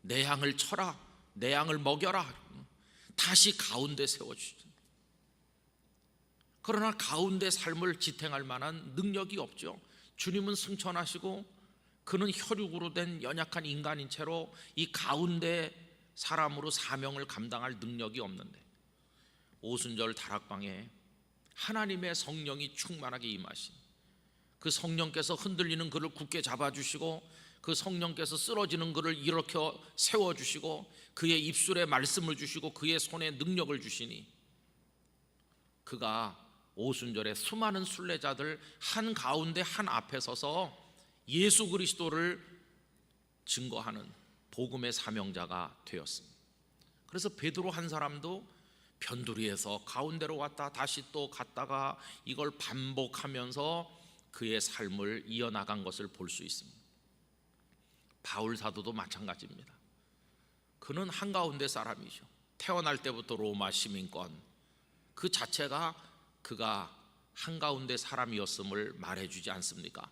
내 양을 쳐라, 내 양을 먹여라, 다시 가운데 세워주시죠. 그러나 가운데 삶을 지탱할 만한 능력이 없죠. 주님은 승천하시고 그는 혈육으로 된 연약한 인간인 채로 이 가운데 사람으로 사명을 감당할 능력이 없는데, 오순절 다락방에 하나님의 성령이 충만하게 임하신 그 성령께서 흔들리는 그를 굳게 잡아주시고 그 성령께서 쓰러지는 그를 일으켜 세워주시고 그의 입술에 말씀을 주시고 그의 손에 능력을 주시니 그가 오순절에 수많은 순례자들 한가운데 한 앞에 서서 예수 그리스도를 증거하는 복음의 사명자가 되었습니다. 그래서 베드로 한 사람도 변두리에서 가운데로 왔다 다시 또 갔다가 이걸 반복하면서 그의 삶을 이어나간 것을 볼 수 있습니다. 바울 사도도 마찬가지입니다. 그는 한가운데 사람이죠. 태어날 때부터 로마 시민권 그 자체가 그가 한가운데 사람이었음을 말해주지 않습니까?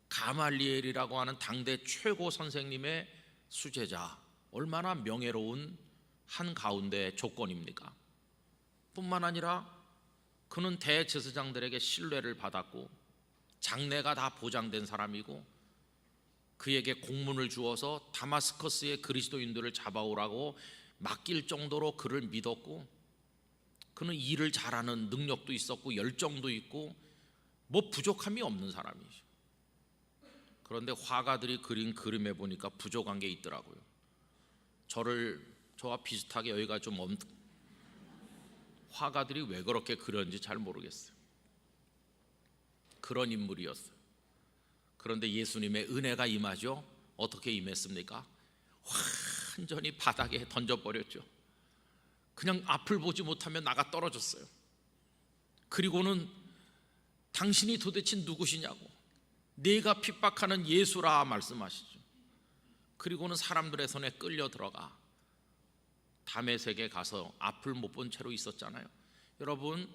가말리엘이라고 하는 당대 최고 선생님의 수제자, 얼마나 명예로운 한가운데 조건입니까? 뿐만 아니라 그는 대제사장들에게 신뢰를 받았고 장래가 다 보장된 사람이고 그에게 공문을 주어서 다마스커스의 그리스도인들을 잡아오라고 맡길 정도로 그를 믿었고, 그는 일을 잘하는 능력도 있었고 열정도 있고 뭐 부족함이 없는 사람이죠. 그런데 화가들이 그린 그림에 보니까 부족한 게 있더라고요. 저와 비슷하게 여기가 좀 화가들이 왜 그렇게 그렸는지 잘 모르겠어요. 그런 인물이었어요. 그런데 예수님의 은혜가 임하죠. 어떻게 임했습니까? 완전히 바닥에 던져버렸죠. 그냥 앞을 보지 못하면 나가 떨어졌어요. 그리고는 당신이 도대체 누구시냐고, 내가 핍박하는 예수라 말씀하시죠. 그리고는 사람들의 손에 끌려 들어가 다메섹에 가서 앞을 못 본 채로 있었잖아요. 여러분,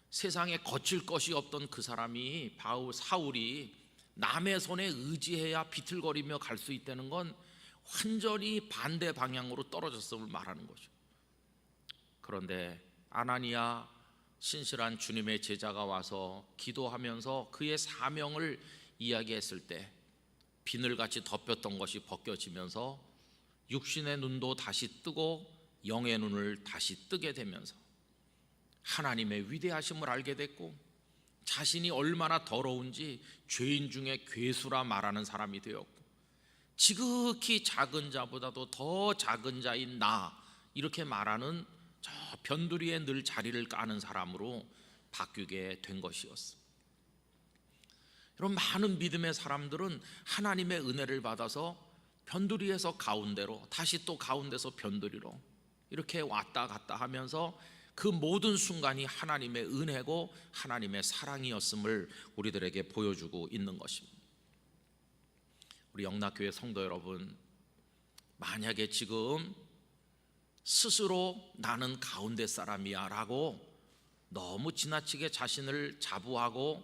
세상에 거칠 것이 없던 그 사람이 사울이 남의 손에 의지해야 비틀거리며 갈 수 있다는 건 완전히 반대 방향으로 떨어졌음을 말하는 거죠. 그런데 아나니아, 신실한 주님의 제자가 와서 기도하면서 그의 사명을 이야기했을 때 비늘같이 덮였던 것이 벗겨지면서 육신의 눈도 다시 뜨고 영의 눈을 다시 뜨게 되면서 하나님의 위대하심을 알게 됐고, 자신이 얼마나 더러운지 죄인 중에 괴수라 말하는 사람이 되었고, 지극히 작은 자보다도 더 작은 자인 나, 이렇게 말하는 저 변두리에 늘 자리를 까는 사람으로 바뀌게 된 것이었습니다. 여러분, 많은 믿음의 사람들은 하나님의 은혜를 받아서 변두리에서 가운데로, 다시 또 가운데서 변두리로 이렇게 왔다 갔다 하면서 그 모든 순간이 하나님의 은혜고 하나님의 사랑이었음을 우리들에게 보여주고 있는 것입니다. 우리 영락교회 성도 여러분, 만약에 지금 스스로 나는 가운데 사람이야 라고 너무 지나치게 자신을 자부하고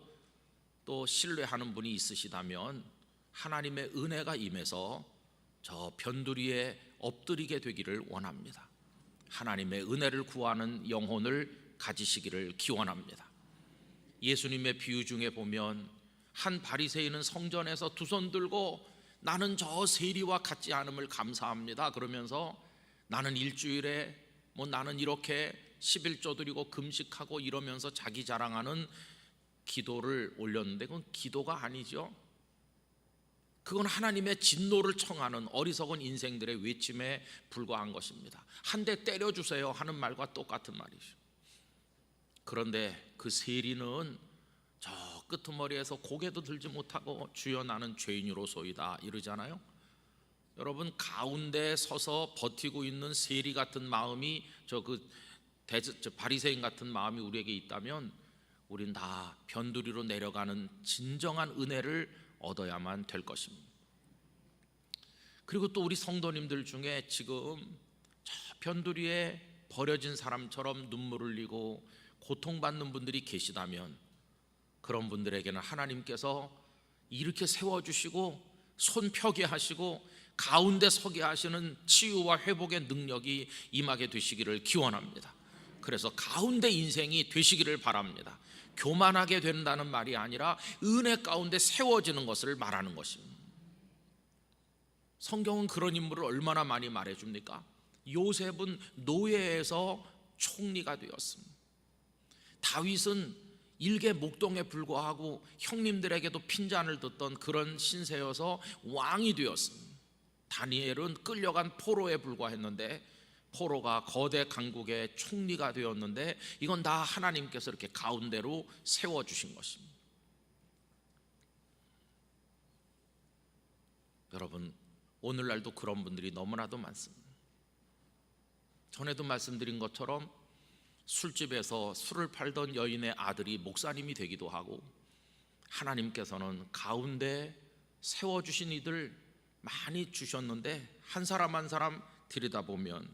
또 신뢰하는 분이 있으시다면 하나님의 은혜가 임해서 저 변두리에 엎드리게 되기를 원합니다. 하나님의 은혜를 구하는 영혼을 가지시기를 기원합니다. 예수님의 비유 중에 보면 한 바리새인은 성전에서 두 손 들고 나는 저 세리와 같지 않음을 감사합니다 그러면서 나는 일주일에 나는 이렇게 11조 드리고 금식하고 이러면서 자기 자랑하는 기도를 올렸는데 그건 기도가 아니죠. 그건 하나님의 진노를 청하는 어리석은 인생들의 외침에 불과한 것입니다. 한 대 때려주세요 하는 말과 똑같은 말이죠. 그런데 그 세리는 저 끄트머리에서 고개도 들지 못하고 주여 나는 죄인으로소이다 이러잖아요. 여러분, 가운데 서서 버티고 있는 세리 같은 마음이 저 바리새인 같은 마음이 우리에게 있다면 우린 다 변두리로 내려가는 진정한 은혜를 얻어야만 될 것입니다. 그리고 또 우리 성도님들 중에 지금 저 변두리에 버려진 사람처럼 눈물을 흘리고 고통받는 분들이 계시다면 그런 분들에게는 하나님께서 이렇게 세워주시고 손 펴게 하시고 가운데 서게 하시는 치유와 회복의 능력이 임하게 되시기를 기원합니다. 그래서 가운데 인생이 되시기를 바랍니다. 교만하게 된다는 말이 아니라 은혜 가운데 세워지는 것을 말하는 것입니다. 성경은 그런 인물을 얼마나 많이 말해줍니까? 요셉은 노예에서 총리가 되었습니다. 다윗은 일개 목동에 불과하고 형님들에게도 핀잔을 듣던 그런 신세여서 왕이 되었습니다. 다니엘은 끌려간 포로에 불과했는데 포로가 거대 강국의 총리가 되었는데 이건 다 하나님께서 이렇게 가운데로 세워주신 것입니다. 여러분, 오늘날도 그런 분들이 너무나도 많습니다. 전에도 말씀드린 것처럼 술집에서 술을 팔던 여인의 아들이 목사님이 되기도 하고, 하나님께서는 가운데 세워주신 이들 많이 주셨는데 한 사람 한 사람 들여다보면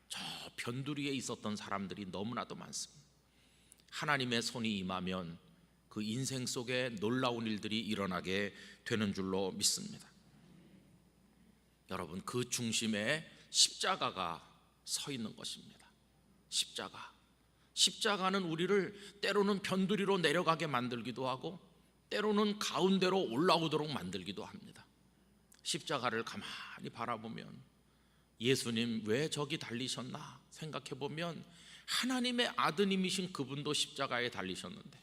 저 변두리에 있었던 사람들이 너무나도 많습니다. 하나님의 손이 임하면 그 인생 속에 놀라운 일들이 일어나게 되는 줄로 믿습니다. 여러분, 그 중심에 십자가가 서 있는 것입니다. 십자가는 우리를 때로는 변두리로 내려가게 만들기도 하고 때로는 가운데로 올라오도록 만들기도 합니다. 십자가를 가만히 바라보면 예수님 왜 저기 달리셨나 생각해 보면 하나님의 아드님이신 그분도 십자가에 달리셨는데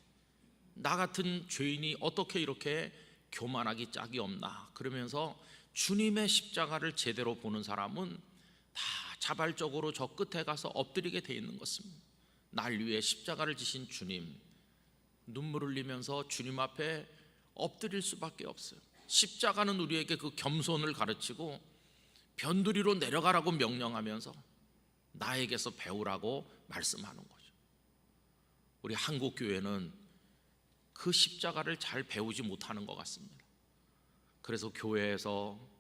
나 같은 죄인이 어떻게 이렇게 교만하기 짝이 없나 그러면서 주님의 십자가를 제대로 보는 사람은 다 자발적으로 저 끝에 가서 엎드리게 돼 있는 것입니다. 날 위해 십자가를 지신 주님, 눈물 흘리면서 주님 앞에 엎드릴 수밖에 없어요. 십자가는 우리에게 그 겸손을 가르치고 변두리로 내려가라고 명령하면서 나에게서 배우라고 말씀하는 거죠. 우리 한국 교회는 그 십자가를 잘 배우지 못하는 것 같습니다. 그래서 교회에서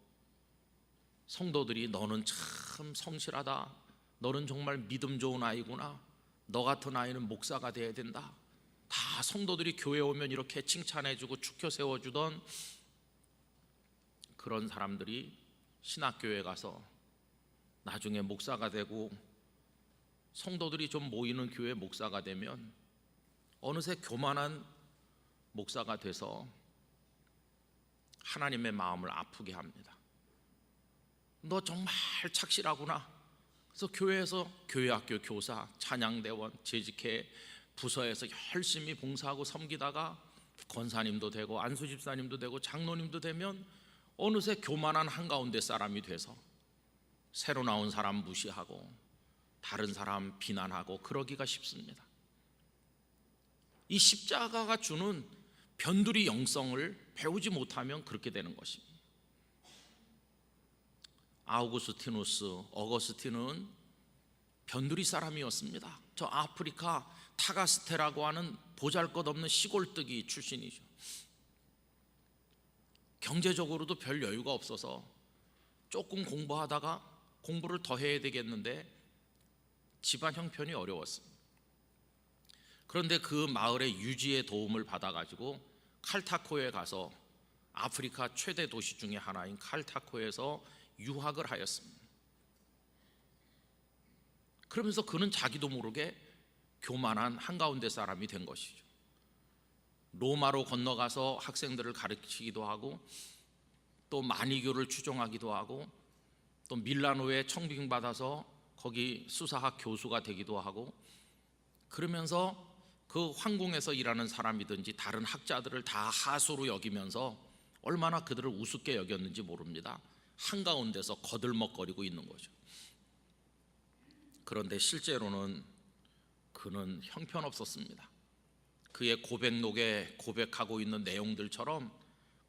성도들이 너는 참 성실하다, 너는 정말 믿음 좋은 아이구나, 너 같은 아이는 목사가 돼야 된다, 다 성도들이 교회 오면 이렇게 칭찬해주고 축켜 세워주던 그런 사람들이 신학교에 가서 나중에 목사가 되고 성도들이 좀 모이는 교회 목사가 되면 어느새 교만한 목사가 돼서 하나님의 마음을 아프게 합니다. 너 정말 착실하구나. 그래서 교회에서 교회학교 교사, 찬양대원, 재직회 부서에서 열심히 봉사하고 섬기다가 권사님도 되고 안수집사님도 되고 장로님도 되면 어느새 교만한 한가운데 사람이 돼서 새로 나온 사람 무시하고 다른 사람 비난하고 그러기가 쉽습니다. 이 십자가가 주는 변두리 영성을 배우지 못하면 그렇게 되는 것입니다. 어거스틴은 변두리 사람이었습니다. 저 아프리카 타가스테라고 하는 보잘것없는 시골뜨기 출신이죠. 경제적으로도 별 여유가 없어서 조금 공부하다가 공부를 더 해야 되겠는데 집안 형편이 어려웠습니다. 그런데 그 마을의 유지의 도움을 받아가지고 칼타코에 가서 아프리카 최대 도시 중에 하나인 칼타코에서 유학을 하였습니다. 그러면서 그는 자기도 모르게 교만한 한가운데 사람이 된 것이죠. 로마로 건너가서 학생들을 가르치기도 하고 또 마니교를 추종하기도 하고 또 밀라노에 청빙받아서 거기 수사학 교수가 되기도 하고 그러면서 그 황궁에서 일하는 사람이든지 다른 학자들을 다 하수로 여기면서 얼마나 그들을 우습게 여겼는지 모릅니다. 한가운데서 거들먹거리고 있는 거죠. 그런데 실제로는 그는 형편없었습니다. 그의 고백록에 고백하고 있는 내용들처럼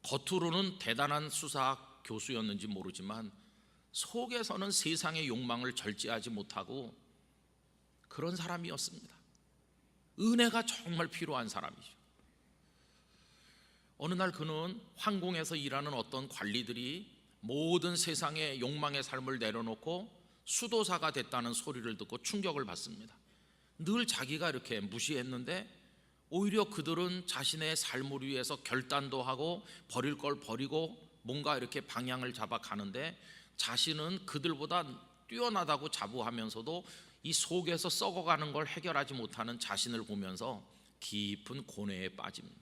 겉으로는 대단한 수사학 교수였는지 모르지만 속에서는 세상의 욕망을 절제하지 못하고 그런 사람이었습니다. 은혜가 정말 필요한 사람이죠. 어느 날 그는 황궁에서 일하는 어떤 관리들이 모든 세상의 욕망의 삶을 내려놓고 수도사가 됐다는 소리를 듣고 충격을 받습니다. 늘 자기가 이렇게 무시했는데 오히려 그들은 자신의 삶을 위해서 결단도 하고 버릴 걸 버리고 뭔가 이렇게 방향을 잡아 가는데 자신은 그들보다 뛰어나다고 자부하면서도 이 속에서 썩어가는 걸 해결하지 못하는 자신을 보면서 깊은 고뇌에 빠집니다.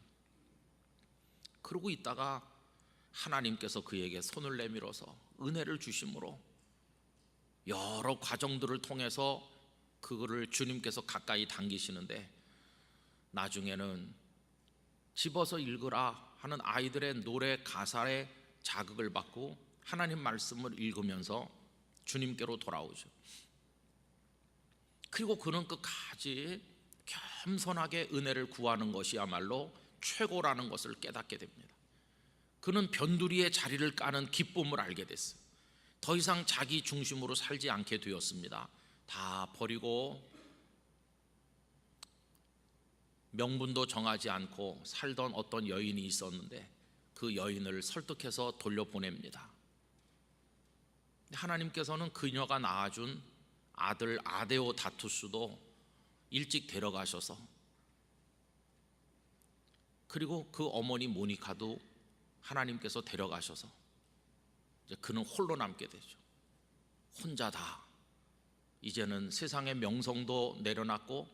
그러고 있다가 하나님께서 그에게 손을 내밀어서 은혜를 주심으로 여러 과정들을 통해서 그거를 주님께서 가까이 당기시는데 나중에는 집어서 읽으라 하는 아이들의 노래 가사에 자극을 받고 하나님 말씀을 읽으면서 주님께로 돌아오죠. 그리고 그는 끝까지 겸손하게 은혜를 구하는 것이야말로 최고라는 것을 깨닫게 됩니다. 그는 변두리의 자리를 까는 기쁨을 알게 됐어요. 더 이상 자기 중심으로 살지 않게 되었습니다. 다 버리고 명분도 정하지 않고 살던 어떤 여인이 있었는데 그 여인을 설득해서 돌려보냅니다. 하나님께서는 그녀가 낳아준 아들 아데오다투스도 일찍 데려가셔서 그리고 그 어머니 모니카도 하나님께서 데려가셔서 이제 그는 홀로 남게 되죠. 혼자다. 이제는 세상의 명성도 내려놨고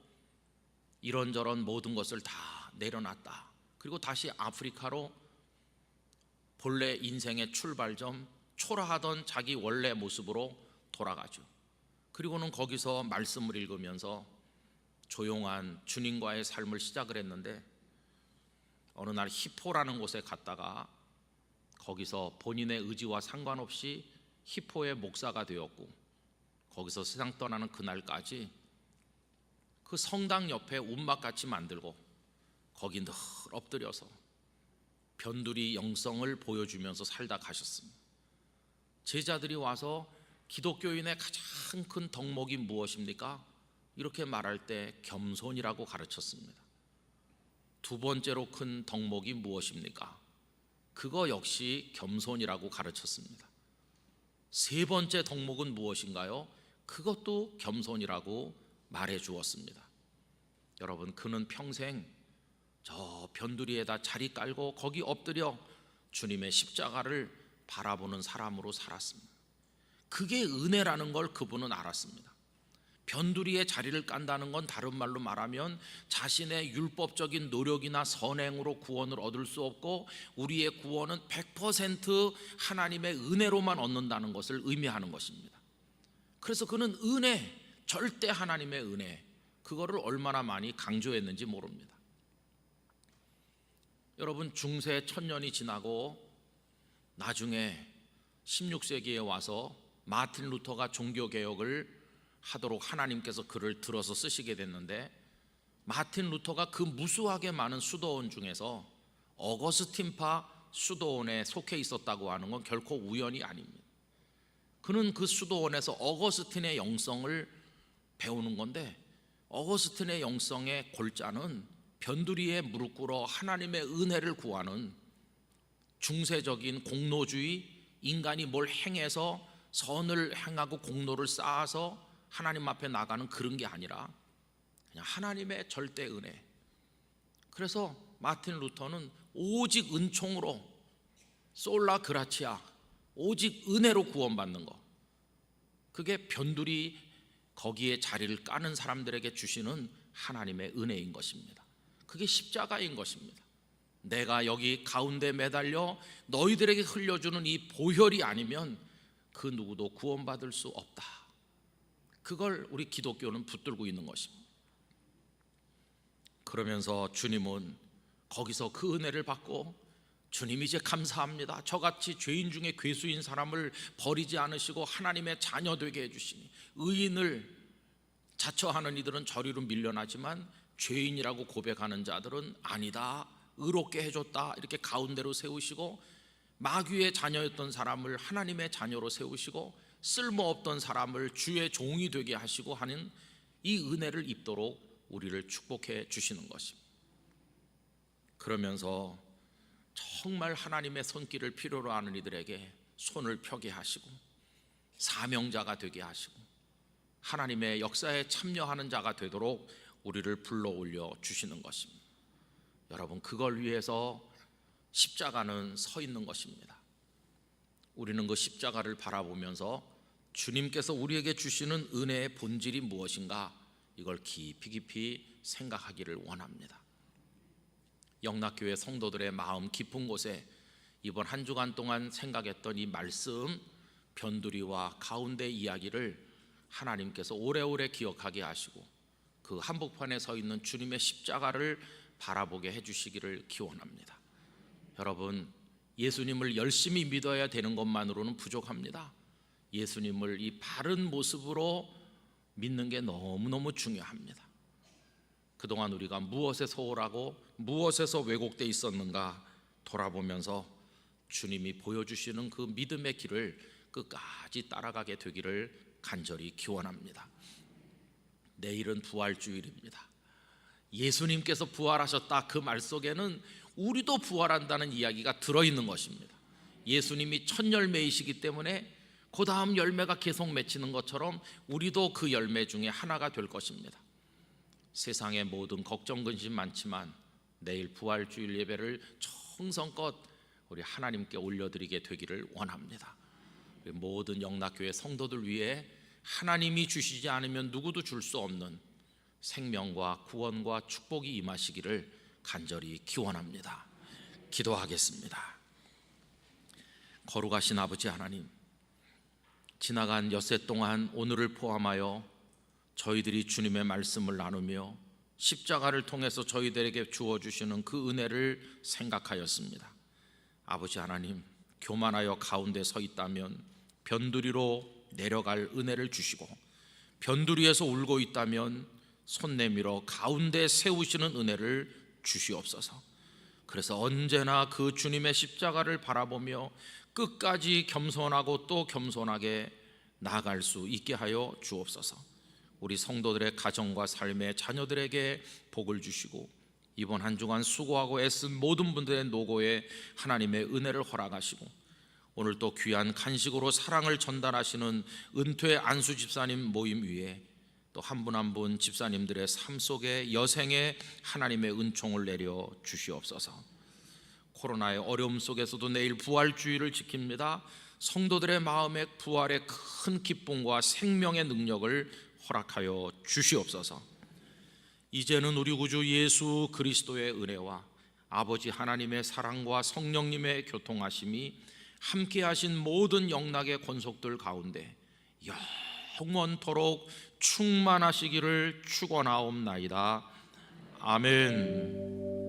이런저런 모든 것을 다 내려놨다. 그리고 다시 아프리카로 본래 인생의 출발점 초라하던 자기 원래 모습으로 돌아가죠. 그리고는 거기서 말씀을 읽으면서 조용한 주님과의 삶을 시작을 했는데 어느 날 히포라는 곳에 갔다가 거기서 본인의 의지와 상관없이 히포의 목사가 되었고 거기서 세상 떠나는 그날까지 그 성당 옆에 움막같이 만들고 거기 늘 엎드려서 변두리 영성을 보여주면서 살다 가셨습니다. 제자들이 와서 기독교인의 가장 큰 덕목이 무엇입니까? 이렇게 말할 때 겸손이라고 가르쳤습니다. 두 번째로 큰 덕목이 무엇입니까? 그거 역시 겸손이라고 가르쳤습니다. 세 번째 덕목은 무엇인가요? 그것도 겸손이라고 말해 주었습니다. 여러분, 그는 평생 저 변두리에다 자리 깔고 거기 엎드려 주님의 십자가를 바라보는 사람으로 살았습니다. 그게 은혜라는 걸 그분은 알았습니다. 변두리에 자리를 깐다는 건 다른 말로 말하면 자신의 율법적인 노력이나 선행으로 구원을 얻을 수 없고 우리의 구원은 100% 하나님의 은혜로만 얻는다는 것을 의미하는 것입니다. 그래서 그는 은혜, 절대 하나님의 은혜, 그거를 얼마나 많이 강조했는지 모릅니다. 여러분, 중세 1000년이 지나고 나중에 16세기에 와서 마틴 루터가 종교개혁을 하도록 하나님께서 그를 들어서 쓰시게 됐는데, 마틴 루터가 그 무수하게 많은 수도원 중에서 어거스틴파 수도원에 속해 있었다고 하는 건 결코 우연이 아닙니다. 그는 그 수도원에서 어거스틴의 영성을 배우는 건데, 어거스틴의 영성의 골자는 변두리에 무릎 꿇어 하나님의 은혜를 구하는 중세적인 공로주의, 인간이 뭘 행해서 선을 행하고 공로를 쌓아서 하나님 앞에 나가는 그런 게 아니라 그냥 하나님의 절대 은혜. 그래서 마틴 루터는 오직 은총으로, 솔라 그라치아, 오직 은혜로 구원받는 것, 그게 변두리 거기에 자리를 까는 사람들에게 주시는 하나님의 은혜인 것입니다. 그게 십자가인 것입니다. 내가 여기 가운데 매달려 너희들에게 흘려주는 이 보혈이 아니면 그 누구도 구원받을 수 없다. 그걸 우리 기독교는 붙들고 있는 것입니다. 그러면서 주님은 거기서 그 은혜를 받고, 주님 이제 감사합니다, 저같이 죄인 중에 괴수인 사람을 버리지 않으시고 하나님의 자녀 되게 해주시니, 의인을 자처하는 이들은 저리로 밀려나지만 죄인이라고 고백하는 자들은 아니다, 의롭게 해줬다, 이렇게 가운데로 세우시고, 마귀의 자녀였던 사람을 하나님의 자녀로 세우시고, 쓸모없던 사람을 주의 종이 되게 하시고 하는 이 은혜를 입도록 우리를 축복해 주시는 것입니다. 그러면서 정말 하나님의 손길을 필요로 하는 이들에게 손을 펴게 하시고 사명자가 되게 하시고 하나님의 역사에 참여하는 자가 되도록 우리를 불러올려 주시는 것입니다. 여러분, 그걸 위해서 십자가는 서 있는 것입니다. 우리는 그 십자가를 바라보면서 주님께서 우리에게 주시는 은혜의 본질이 무엇인가, 이걸 깊이 생각하기를 원합니다. 영락교회 성도들의 마음 깊은 곳에 이번 한 주간 동안 생각했던 이 말씀, 변두리와 가운데 이야기를 하나님께서 오래오래 기억하게 하시고 그 한복판에 서 있는 주님의 십자가를 바라보게 해주시기를 기원합니다. 여러분, 예수님을 열심히 믿어야 되는 것만으로는 부족합니다. 예수님을 이 바른 모습으로 믿는 게 너무너무 중요합니다. 그동안 우리가 무엇에 소홀하고 무엇에서 왜곡되어 있었는가 돌아보면서 주님이 보여주시는 그 믿음의 길을 끝까지 따라가게 되기를 간절히 기원합니다. 내일은 부활주일입니다. 예수님께서 부활하셨다, 그 말 속에는 우리도 부활한다는 이야기가 들어있는 것입니다. 예수님이 첫 열매이시기 때문에 그 다음 열매가 계속 맺히는 것처럼 우리도 그 열매 중에 하나가 될 것입니다. 세상의 모든 걱정 근심 많지만 내일 부활주일 예배를 정성껏 우리 하나님께 올려드리게 되기를 원합니다. 모든 영락교회 성도들 위해 하나님이 주시지 않으면 누구도 줄 수 없는 생명과 구원과 축복이 임하시기를 간절히 기원합니다. 기도하겠습니다. 거룩하신 아버지 하나님, 지나간 엿새 동안 오늘을 포함하여 저희들이 주님의 말씀을 나누며 십자가를 통해서 저희들에게 주어주시는 그 은혜를 생각하였습니다. 아버지 하나님, 교만하여 가운데 서 있다면 변두리로 내려갈 은혜를 주시고, 변두리에서 울고 있다면 손 내밀어 가운데 세우시는 은혜를 주시옵소서. 그래서 언제나 그 주님의 십자가를 바라보며 끝까지 겸손하고 또 겸손하게 나아갈 수 있게 하여 주옵소서. 우리 성도들의 가정과 삶의 자녀들에게 복을 주시고 이번 한 주간 수고하고 애쓴 모든 분들의 노고에 하나님의 은혜를 허락하시고 오늘 또 귀한 간식으로 사랑을 전달하시는 은퇴 안수 집사님 모임 위에 또 한 분 한 분 집사님들의 삶 속에 여생에 하나님의 은총을 내려 주시옵소서. 코로나의 어려움 속에서도 내일 부활주의를 지킵니다. 성도들의 마음에 부활의 큰 기쁨과 생명의 능력을 허락하여 주시옵소서. 이제는 우리 구주 예수 그리스도의 은혜와 아버지 하나님의 사랑과 성령님의 교통하심이 함께하신 모든 영락의 권속들 가운데 영원토록 충만하시기를 축원하옵나이다. 아멘.